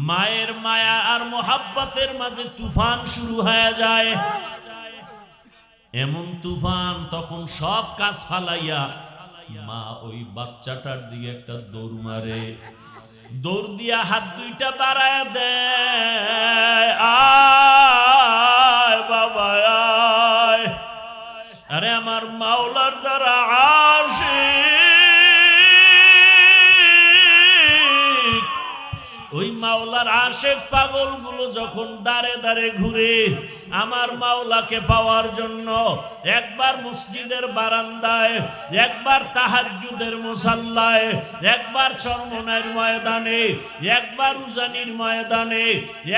মায়ের মায়া আর মোহাব্বতের মাঝে তুফান শুরু হয়ে যায়। এমন তুফান, তখন সব কাজ ফালাইয়া মা ওই বাচ্চাটার দিকে একটা দৌড় মারে, দৌড় দিয়া হাত দুইটা বাড়ায় দেয়, আয় বাবা আয়। আরে আমার মাওলার যারা আশিক, ওই মাওলার আশিক পাগল গুলো যখন দাঁড়ে দাঁড়ে ঘুরে আমার মাওলাকে পাওয়ার জন্য, একবার মসজিদের বারান্দায়, একবার তাহাজ্জুদের মুসাল্লায়, একবার চরমনাইয়ের ময়দানে, একবার উজানির ময়দানে,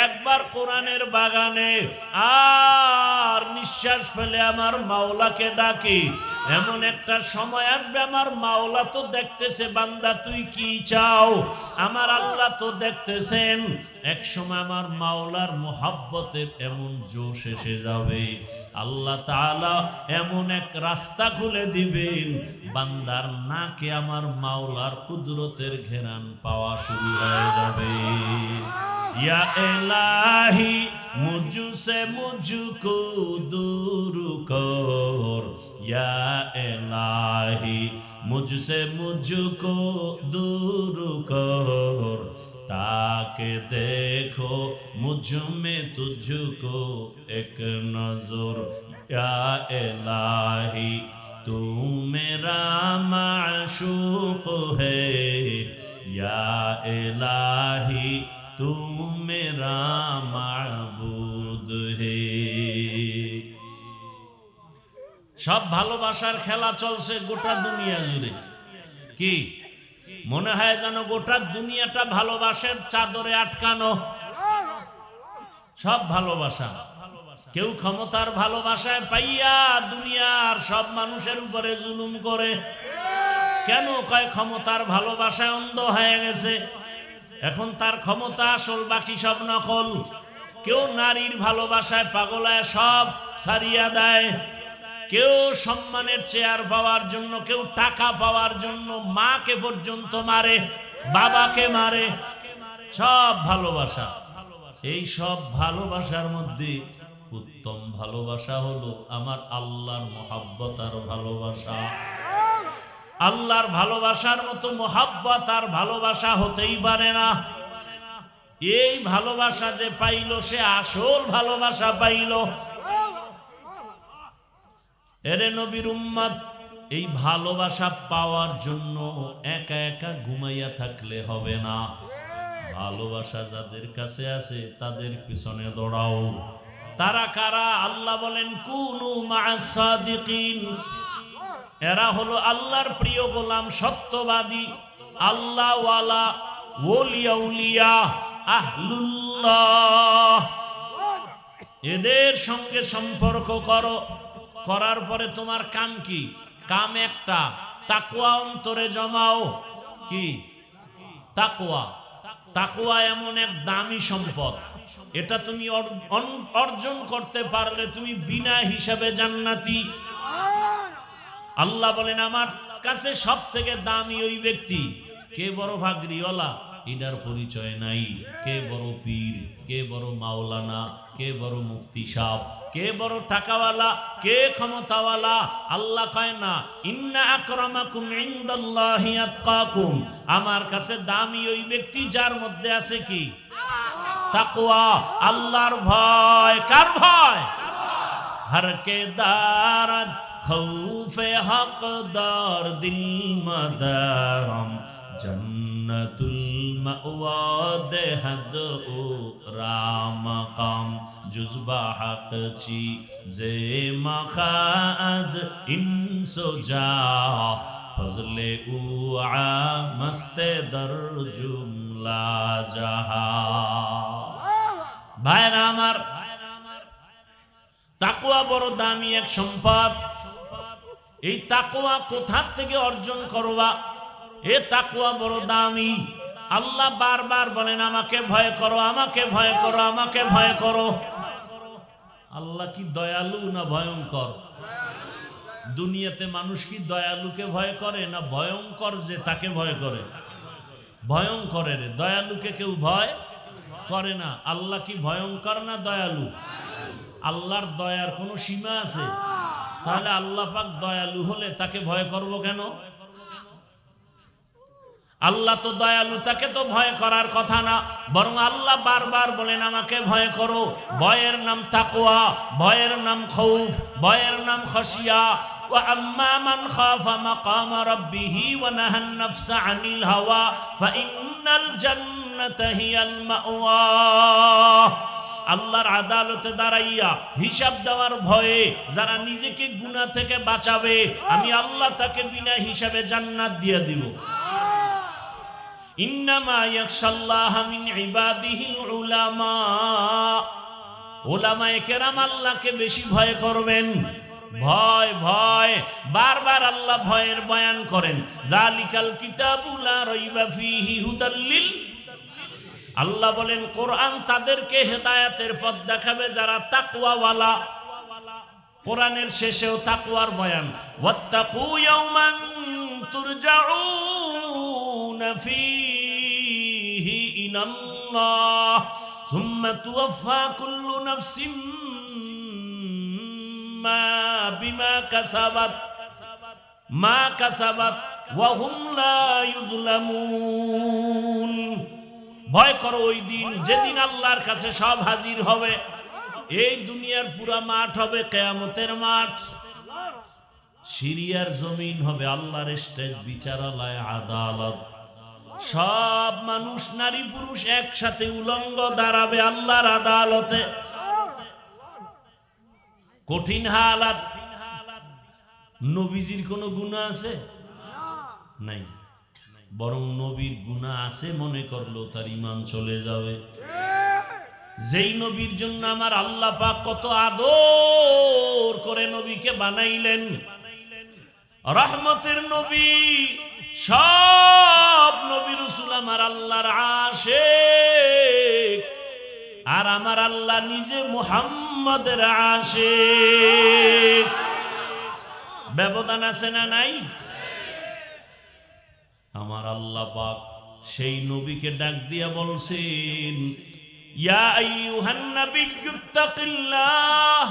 একবার কোরআনের বাগানে, আর নিঃশ্বাস ফেলে আমার মাওলাকে ডাকি। এমন একটা সময় আসবে আমার মাওলা তো দেখতেছে, বান্দা তুই কি চাও, আমার আল্লাহ তো দেখতেছেন। এক সময় আমার মাওলার মোহাব্বতের এমন জোশ এসে যাবে, আল্লাহ তাআলা এমন এক রাস্তা খুলে দিবেন, বান্দার নাকে আমার মাওলার কুদরতের ঘেরান পাওয়া শুরু হয়ে যাবে। ইয়া ইলাহি মুঝসে মুঝকো দূর কর, ইয়া ইলাহি মুঝসে মুঝকো দূর কর, ताके देखो मुझ में तुझको एक नजर, या इलाही तू मेरा माशूक है, या इलाही तू मेरा माबूद है। सब ভালোবাসার খেলা চলছে গোটা দুনিয়া জুড়ে। কি মনে হয় যেন গোটা দুনিয়াটা ভালোবাসার চাদরে আটকানো। সব ভালোবাসা, কেউ ক্ষমতার ভালোবাসায় পাইয়া দুনিয়ার সব মানুষের উপরে জুলুম করে। কেন কয় ক্ষমতার ভালোবাসায় অন্ধ হয়ে গেছে, এখন তার ক্ষমতা আসল, বাকি সব নকল। কেউ নারীর ভালোবাসায় পাগলায় সব ছাড়িয়া দেয়, কেউ সম্মানের চেয়ার পাওয়ার জন্য, কেউ টাকা পাওয়ার জন্য মাকে পর্যন্ত মারে, বাবাকে মারে। সব ভালোবাসা। এই সব ভালোবাসার মধ্যে উত্তম ভালোবাসা হলো আমার আল্লাহর মহাব্বত আর ভালোবাসা। আল্লাহর ভালোবাসার মতো মহাব্বত আর ভালোবাসা হতেই পারে না। এই ভালোবাসা যে পাইল সে আসল ভালোবাসা পাইল। এরে নবীর উম্মত, এই ভালোবাসা পাওয়ার জন্য একা একা ঘুমাইয়া থাকলে হবে না। ভালোবাসা যাদের কাছে আছে তাদের পিছনে দৌড়াও। তারা কারা? আল্লাহ বলেন কুনু মা'আস সাদিকিন। এরা হলো আল্লাহর প্রিয় গোলাম, সত্যবাদী, আল্লাহ ওয়ালা, ওলিয়া উলিয়া, আহলুল্লাহ। এদের সঙ্গে সম্পর্ক করো। করার পরে তোমার কাম কি? কাম একটা, তাকওয়া অন্তরে জমাও। কি তাকওয়া? তাকওয়া এমন এক দামি সম্পদ, এটা তুমি অর্জন করতে পারলে তুমি বিনা হিসাবে জান্নাতি। আল্লাহ বলেন আমার কাছে সব থেকে দামি ওই ব্যক্তি। কে বড় ভাগরিওয়ালা এটার পরিচয় নাই, কে বড় পীর, কে বড় মাওলানা, কে বড় মুফতি সাহেব, কে বড় টাকাওয়ালা, কে ক্ষমতাওয়ালা। আল্লাহ কয় না ইন্না আকরামাকুম ইনদাল্লাহি আতকাকুম, আমার কাছে দামি ওই ব্যক্তি যার মধ্যে আছে কি? তাকওয়া, আল্লাহর ভয়। কার ভয়? হর কে দারদ খৌফে হকদার দিল মদাম, জন্নতুল মাওয়া দেহদ ও রামকাম, জুজবা হক চি জে মখাজ ইনসো যা, ফজলে উ আ মস্তে দর জুমলা জাহা। ভাইরা আমার, তাকওয়া বড় দামি এক সম্পদ। এই তাকওয়া কোথা থেকে অর্জন করবা? এ তাকওয়া বড় দামি। আল্লাহ বারবার বলেন আমাকে ভয় করো, আমাকে ভয় করো, আমাকে ভয় করো। আল্লাহ কি দয়ালু না ভয়ঙ্কর? দুনিয়াতে মানুষ কি দয়ালুকে ভয় করে না ভয়ঙ্কর যে তাকে ভয় করে? ভয়ঙ্করের, দয়ালুকে কেউ ভয় করে না। আল্লাহ কি ভয়ঙ্কর না দয়ালু? আল্লাহর দয়ার কোনো সীমা আছে? তাহলে আল্লাহ পাক দয়ালু হলে তাকে ভয় করব কেন? আল্লাহ তো দয়ালু, তাকে তো ভয় করার কথা না, বরং আল্লাহ বারবার বলেন আমাকে ভয় করো। ভয়ের নাম তাকওয়া, ভয়ের নাম খৌফ, ভয়ের নাম খশিয়া। ওয়া আম্মা মান খাফা মাকামা রাব্বিহি ওয়া নাহান নাফসা আনিল হাওয়া ফাইন্নাল জান্নাতা হিয়াল মাওয়া। আল্লাহর আদালতে দাঁড়াইয়া হিসাব দেওয়ার ভয়ে যারা নিজেকে গুনাহ থেকে বাঁচাবে, আমি আল্লাহ তাকে বিনা হিসাবে জান্নাত দিয়ে দিব। ইন্নামা ইয়াখশাল্লাহা মিন ইবাদিহিল উলামা। উলামায়ে কেরাম আল্লাহকে বেশি ভয় করবেন। ভয় ভয়, বারবার আল্লাহ ভয়ের বয়ান করেন। যালিকাল কিতাবু লা রাইবা ফীহি হুদাল লিল। আল্লাহ বলেন কোরআন তাদেরকে হেদায়েতের পথ দেখাবে যারা তাকওয়াওয়ালা। কোরআনের শেষেও তাকওয়ার বয়ান। ওয়াত্তাকু ইয়াওমান তুরজাউনা ফীহি ইলাল্লাহ সুম্মা তুওয়াফা কুল্লু নাফসিম বিমা কাসাবাত ওয়া হুম লা ইউযলামুন। ভয় করো ওই দিন যেদিন আল্লাহর কাছে সব হাজির হবে। এই দুনিয়ার পুরা মাঠ হবে কিয়ামতের মাঠ, সিরিয়ার জমিন হবে আল্লাহর স্টেজ, বিচারালয়, আদালত। সব মানুষ নারী পুরুষ একসাথে উলঙ্গ দাঁড়াবে আল্লাহর আদালতে। কঠিন হালাত। নবীজির কোনো গুনাহ আছে? নাই। বরং নবীর গুনাহ আছে মনে করলো তার ঈমান চলে যাবে। যেই নবীর জন্য আমার আল্লাহ পাক কত আদর করে নবীকে বানাইলেন, রহমতের নবী। সব নবী রাসূল আমার আল্লাহর আশিক, আর আমার আল্লাহ নিজে মুহাম্মদের আশিক। ব্যবধান আছে না নাই? আমার আল্লাহ পাক সেই নবীকে ডাক দিয়া বলছেন, ইয়া আইয়ুহান নাবিয়্যুত্তাকিল্লাহ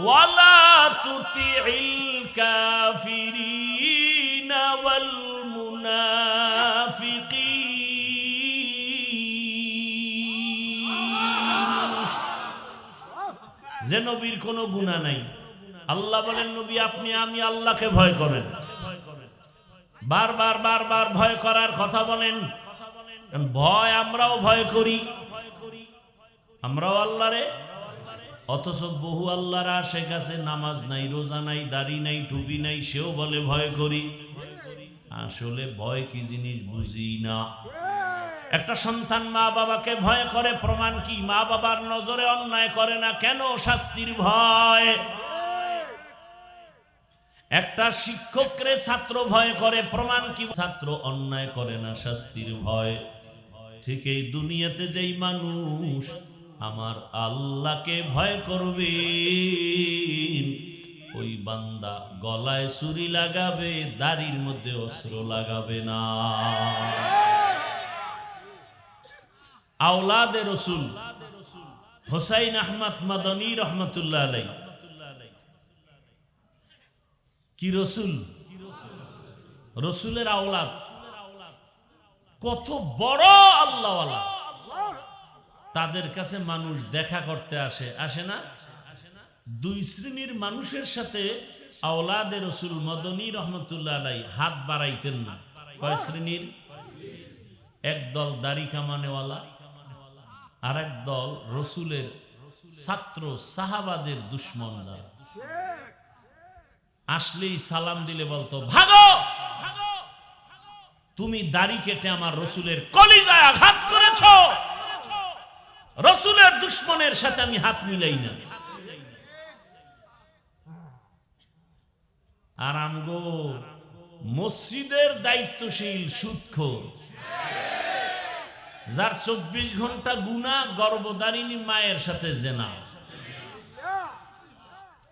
ওয়া লা তুতিইল কাফিরিনা ওয়াল মুনাফিকিন। যে নবীর কোনো গুনাহ নাই, আল্লাহ বলেন নবী আপনি আমি আল্লাহকে ভয় করেন। বারবার বারবার ভয় করার কথা বলেন। ভয় আমরাও ভয় করি, আমরাও আল্লাহরে। অথচ বহু আল্লাহর আশিক আছে, নামাজ নাই, রোজা নাই, দাড়ি নাই, টুপি নাই, সেও বলে ভয় করি। আসলে ভয় কি জিনিস বুঝি না। একটা সন্তান মা বাবাকে ভয় করে, প্রমাণ কি? মা বাবার নজরে অন্যায় করে না কেন? শাস্তির ভয়। একটা শিক্ষকরে ছাত্র ভয় করে, প্রমাণ কি? ছাত্র অন্যায় করে না, শাস্তির ভয়। ঠিক এই দুনিয়াতে যেই মানুষ আমার আল্লাহকে ভয় করবে, ওই বান্দা গলায় ছুরি লাগাবে, দাড়ির মধ্যে অস্ত্র লাগাবে না। আওলাদে রসুল হুসাইন আহমদ মাদানী রহমতুল্লাহ আলাইহি কি রসুল? রসুলের আওলাদ। কত বড় আল্লাহওয়ালা। তাদের কাছে মানুষ দেখা করতে আসে, আসে না? দুই শ্রেণীর মানুষের সাথে আওলাদে রসুল মাদানী রহমতুল্লাহ আলাইহি হাত বাড়াইতেন না। কয় শ্রেণীর? একদল দাড়ি কামানেওয়ালা, আর এক দল রসুলের ছাত্র সাহাবাদের দুশ্মন। যারা আসলেই সালাম দিলে বলতো ভাগো, তুমি দাড়ি কেটে আমার রসুলের কলিজায় আঘাত করেছ। রসুলের দুশ্মনের সাথে আমি হাত মিলাই না। আর আমগো মসজিদের দায়িত্বশীল সুদখোর, যার 24 ঘন্টা গুনাহ, গর্ভধারিণী মায়ের সাথে জেনা,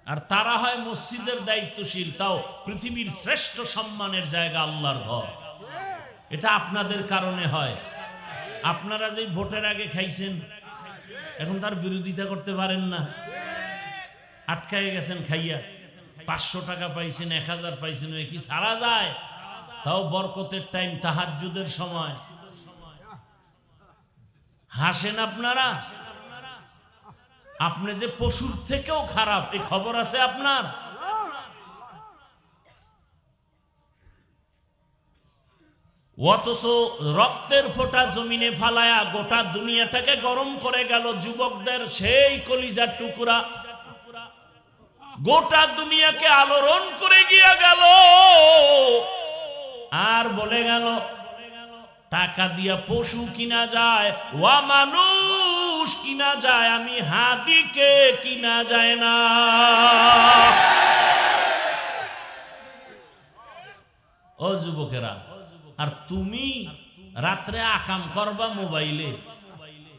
আর তারা হয় মসজিদের দায়িত্বশীল, তাও পৃথিবীর শ্রেষ্ঠ সম্মানের জায়গা আল্লাহর ঘর। এটা আপনাদের কারণে হয়। আপনারা যে ভোটের আগে খাইছেন, এখন তার বিরোধিতা করতে পারেন না। আটকায় গেছেন খাইয়া। 500 টাকা পাইছেন, 1000 পাইছেন, কি সারা যায়? তাও বরকতের টাইম, তাহাজ্জুদের সময়। হাসেন আপনারা? আপনি যে পশুর থেকেও খারাপ, এই খবর আছে আপনার? অথচ রক্তের ফোঁটা জমিনে ফালায়া গোটা দুনিয়াটাকে গরম করে গেল যুবকদের সেই কলিজার টুকরা, গোটা দুনিয়াকে আলোড়ন করে গিয়া গেল। আর বলে গেল টাকা দিয়া পশু কিনা যায়, ওয়া মানুষ কিনা যায়, আমি হাদিকে কিনা যায় না। ও যুবকেরা, আর তুমি রাত্রে আকাম করবা মোবাইলে,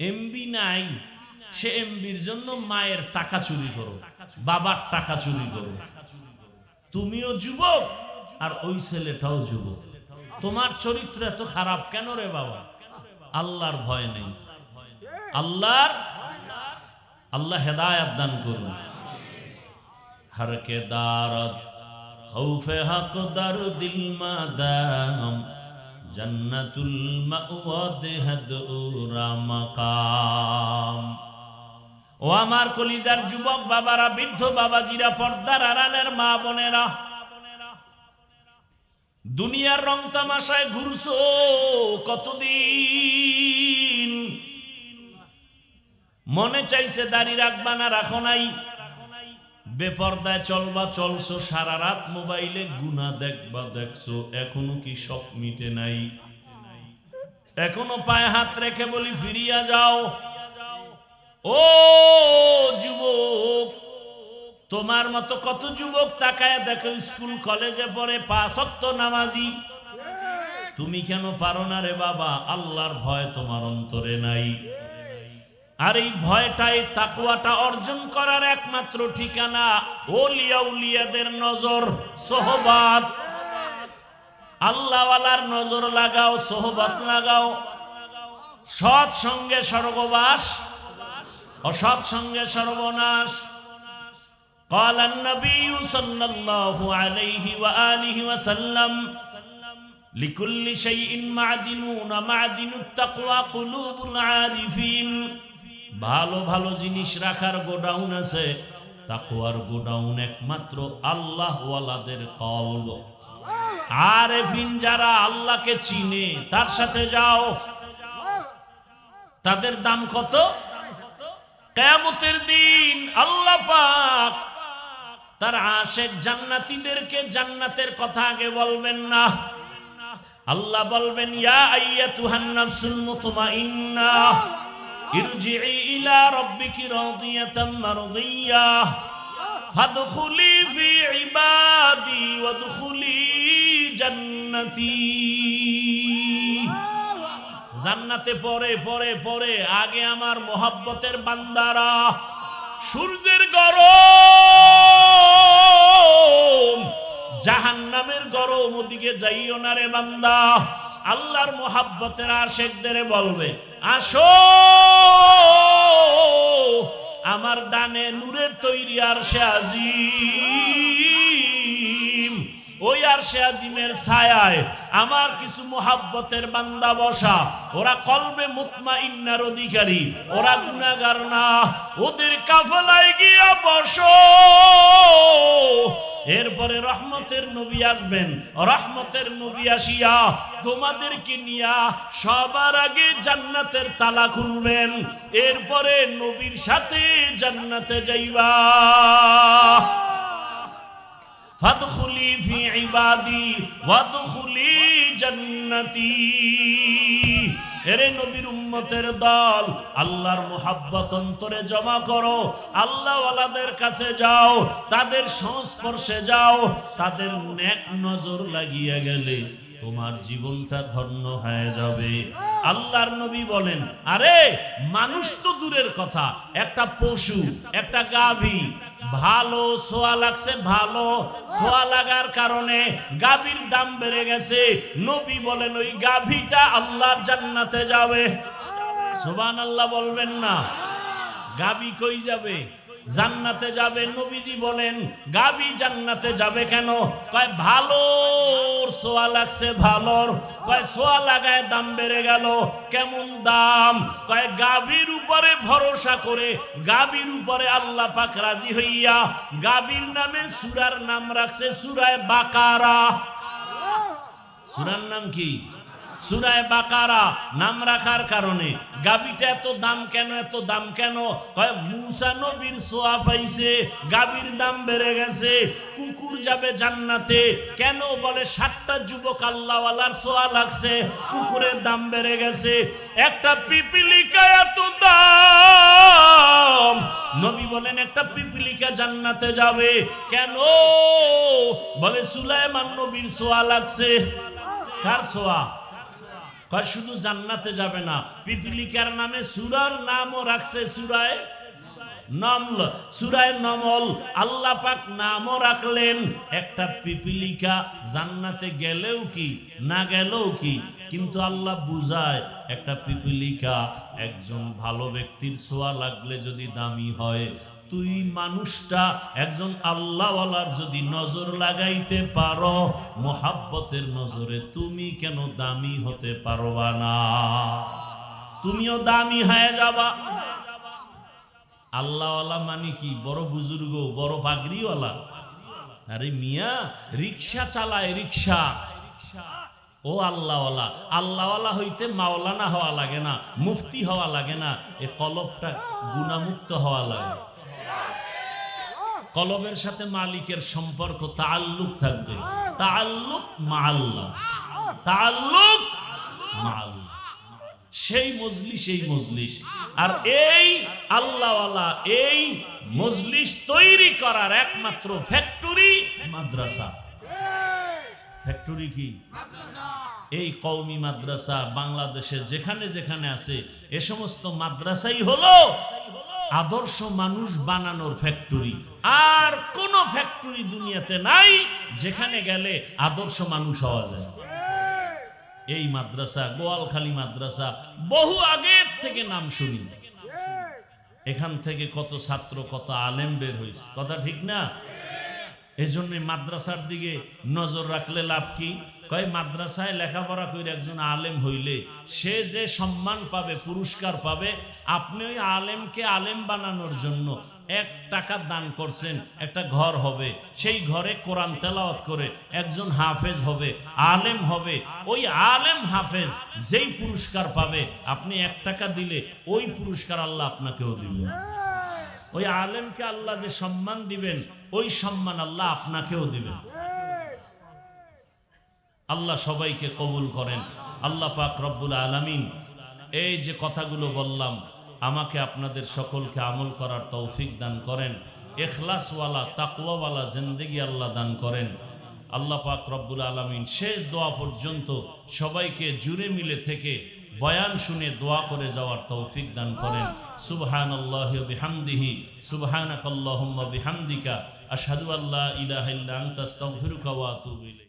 এমবি নাই, সে এমবির জন্য মায়ের টাকা চুরি করো, বাবার টাকা চুরি করো। তুমিও যুবক আর ওই ছেলেটাও যুবক। তোমার চরিত্র এত খারাপ কেন রে বাবা? আল্লাহর ভয় নেই। আল্লাহ হেদায়েত দান করুন। হর কে দারত খৌফে হক দার দিল মাদাম, জান্নাতুল মাওয়া দেহদুরা মাকাম। ও আমার কলিজার যুবক বাবারা, বৃদ্ধ বাবাজিরা, পর্দার আড়ালের মা বোনেরা, দুনিয়ার রং তামাশায় ঘুরছো কতদিন? মনে চাইছে দাড়ি রাখবা না, রাখো নাই। বেপর্দায় চলবা, চলছো। সারা রাত মোবাইলে গুনাহ দেখবা, দেখছো। এখনো কি সব মিটে নাই? এখনো পায়ে হাত রেখে বলি ফিরিয়া যাও। ও যুবক, তোমার মতো কত যুবক তাকায় দেখো স্কুল কলেজে পড়ে, 5 ওয়াক্ত নামাজি। তুমি কেন পারো না রে বাবা? আল্লাহর ভয় তোমার অন্তরে নাই। আর এই ভয়টাই তাকওয়াটা অর্জন করার একমাত্র ঠিকানা। ওলিয়া উলিয়াদের নজর, সোহবত। আল্লাহওয়ালার নজর লাগাও, সোহবত লাগাও। সৎ সঙ্গে স্বর্গবাস, অসৎ সঙ্গে সর্বনাশ। قال النبي صلى الله عليه وآله وسلم لكل شيء معدنون معدن التقوى قلوب العارفين। ভালো ভালো জিনিস রাখার গোডাউন আছে, তাকওয়ার গোডাউন একমাত্র আল্লাহওয়ালাদের কলব। আরেফিন যারা আল্লাহকে চিনে, তার সাথে যাও। তাদের দাম কত? কিয়ামতের দিন আল্লাহ পাক তার আশিক জান্নাতীদেরকে জান্নাতের কথা আগে বলবেন না। আল্লাহ বলবেন, ইয়া আইয়াতুহান নাফসুল মুতমাইন্নাহ ইরজিই ইলা রাব্বিকি রাদিয়াতাম মারদিয়াহ ফাদখুলি ফি ইবাদি ওয়াদখুলি জান্নাতি। জান্নাতে পরে পরে পরে আগে আমার মোহাব্বতের বান্দারা। সূর্যের গরম, জাহান্নামের গরম, ওদিকে যাইও না রে বান্দা। আল্লাহর মোহাব্বতের আশিকদের বলবে, আসো আমার ডানে নূরের তৈরি আরশে আজিম। ওই আরশে আজিমের ছায়ায় আমার কিছু মোহাব্বতের বান্দা বসা। ওরা কলবে মুতমাইন্নার অধিকারী, ওরা গুনাহগার না। ওদের কাফেলায় গিয়া বসো। এরপরে রহমতের নবী আসবেন। রহমতের নবী আসিয়া তোমাদেরকে নিয়া সবার আগে জান্নাতের তালা খুলবেন। এরপরে নবীর সাথে জান্নাতে যাইবা। ফাদখুলি ফি ইবাদি ওয়াদখুলি জান্নাতি। এরে নবীর উম্মতের দল, আল্লাহর মুহাব্বত অন্তরে জমা করো। আল্লাহওয়ালাদের কাছে যাও, তাদের সংস্পর্শে যাও। তাদের নেক নজর লাগিয়ে গেলে তোমার জীবনটা ধন্য হয়ে যাবে। আল্লাহর নবী বলেন, আরে মানুষ তো দূরের কথা, একটা পশু, একটা গাভী ভালো সোয়া লাগছে, ভালো সোয়া লাগার কারণে গাভীর দাম বেড়ে গেছে। নবী বলেন ওই গাভীটা আল্লাহর জান্নাতে যাবে। সুবহানাল্লাহ বলবেন না? গাভী কই যাবে? জান্নাতে যাবে। নবীজি বলেন গাভী জান্নাতে যাবে কেন? কয় ভালো সোয়া লাগছে ভালোর। কয় সোয়া লাগায় দাম বেড়ে গেল। কেমন দাম? কয় গাভীর উপরে ভরসা করে, গাভীর উপরে আল্লাহ পাক রাজি হইয়া গাভীর নামে সূরার নাম রাখছে সূরায়ে বাকারা। সূরার নাম কি? সূরায়ে বাকারা নাম রাখার কারণে গাভীটা এত দাম কেন? এত দাম কেন? কয় মুসা নবীর সোয়া পাইছে, গাভীর দাম বেড়ে গেছে। কুকুর যাবে জান্নাতে কেন? বলে 7টা যুবক আল্লাহওয়ালার সোয়া লাগছে, কুকুরের দাম বেড়ে গেছে। একটা পিপিলিকা এত দাম, নবী বলেন একটা পিপিলিকা জান্নাতে যাবে কেন? বলে সুলাইমান নবীর সোয়া লাগছে। কার সোয়া? কয় শুধু জান্নাতে যাবে না, পিপিলিকার নামে সূরার নামও রাখছে সূরায়ে নামল, সূরায়ে নামল। আল্লাহ পাক নামও রাখলেন। একটা পিপিলিকা জান্নাতে গেলেও কি, না গেলেও কি, কিন্তু আল্লাহ বুঝায় একটা পিপিলিকা একজন ভালো ব্যক্তির ছোঁয়া লাগলে যদি দামি হয়, তুই মানুষটা একজন আল্লাহওয়ালার যদি নজর লাগাইতে পারো, মোহাব্বতের নজরে তুমি কেন দামি হতে পারবা না? তুমিও দামি হয়ে যাবা। আল্লাহওয়ালা মানে কি? বড় বুজুর্গ, বড় পাগড়িওয়ালা। আরে মিয়া, রিক্সা চালায়, রিক্সা। ও আল্লাহওয়ালা। আল্লাহওয়ালা হইতে মাওলানা হওয়া লাগে না, মুফতি হওয়া লাগে না, এ কলবটা গুনাহমুক্ত হওয়া লাগে। কলবের সাথে মালিকের সম্পর্ক, তাআল্লুক থাকবে। তাআল্লুক মা আল্লাহ, তাআল্লুক মা আল্লাহ। সেই মজলিস, এই মজলিস। আর এই আল্লাহওয়ালা এই মজলিস তৈরি করার একমাত্র ফ্যাক্টরি মাদ্রাসা। ফ্যাক্টরি কি? এই কওমি মাদ্রাসা বাংলাদেশে যেখানে যেখানে আছে, এ সমস্ত মাদ্রাসাই হলো আদর্শ মানুষ বানানোর ফ্যাক্টরি। আর কোন ফ্যাক্টরি দুনিয়াতে নাই যেখানে গেলে আদর্শ মানুষ হওয়া যায়। এই মাদ্রাসা, গোয়ালখালী মাদ্রাসা, বহু আগের থেকে নাম শুনি। এখান থেকে কত ছাত্র, কত আলেম বের হয়েছে, কথা ঠিক না? এজন্য মাদ্রাসার দিকে নজর রাখলে লাভ কি? কয় মাদ্রাসায় লেখাপড়া করে একজন আলেম হইলে সে যে সম্মান পাবে, পুরস্কার পাবে, আপনি ওই আলেমকে আলেম বানানোর জন্য 1 টাকা দান করছেন, একটা ঘর হবে, সেই ঘরে কোরআন তেলাওয়াত করে একজন হাফেজ হবে, আলেম হবে। ওই আলেম হাফেজ যেই পুরস্কার পাবে, আপনি 1 টাকা দিলে ওই পুরস্কার আল্লাহ আপনাকেও দিবেন। ওই আলেমকে আল্লাহ যে সম্মান দিবেন, ওই সম্মান আল্লাহ আপনাকেও দিবেন। আল্লাহ সবাইকে কবুল করেন। আল্লাহ পাক রব্বুল আলামিন এই যে কথাগুলো বললাম, আমাকে আপনাদের সকলকে আমল করার তৌফিক দান করেন। ইখলাসওয়ালা, তাকওয়াওয়ালা জিন্দেগি আল্লাহ দান করেন। আল্লাহ পাক রব্বুল আলামিন শেষ দোয়া পর্যন্ত সবাইকে জুড়ে মিলে থেকে বয়ান শুনে দোয়া করে যাওয়ার তৌফিক দান করেন। সুবহানাল্লাহি ওয়া বিহামদিহি, সুবহানাকাল্লাহুম্মা বিহামদিকা, আশহাদু আল্লা ইলাহা ইল্লা আনতা আস্তাগফিরুকা ওয়া আতুবু ইলাইক।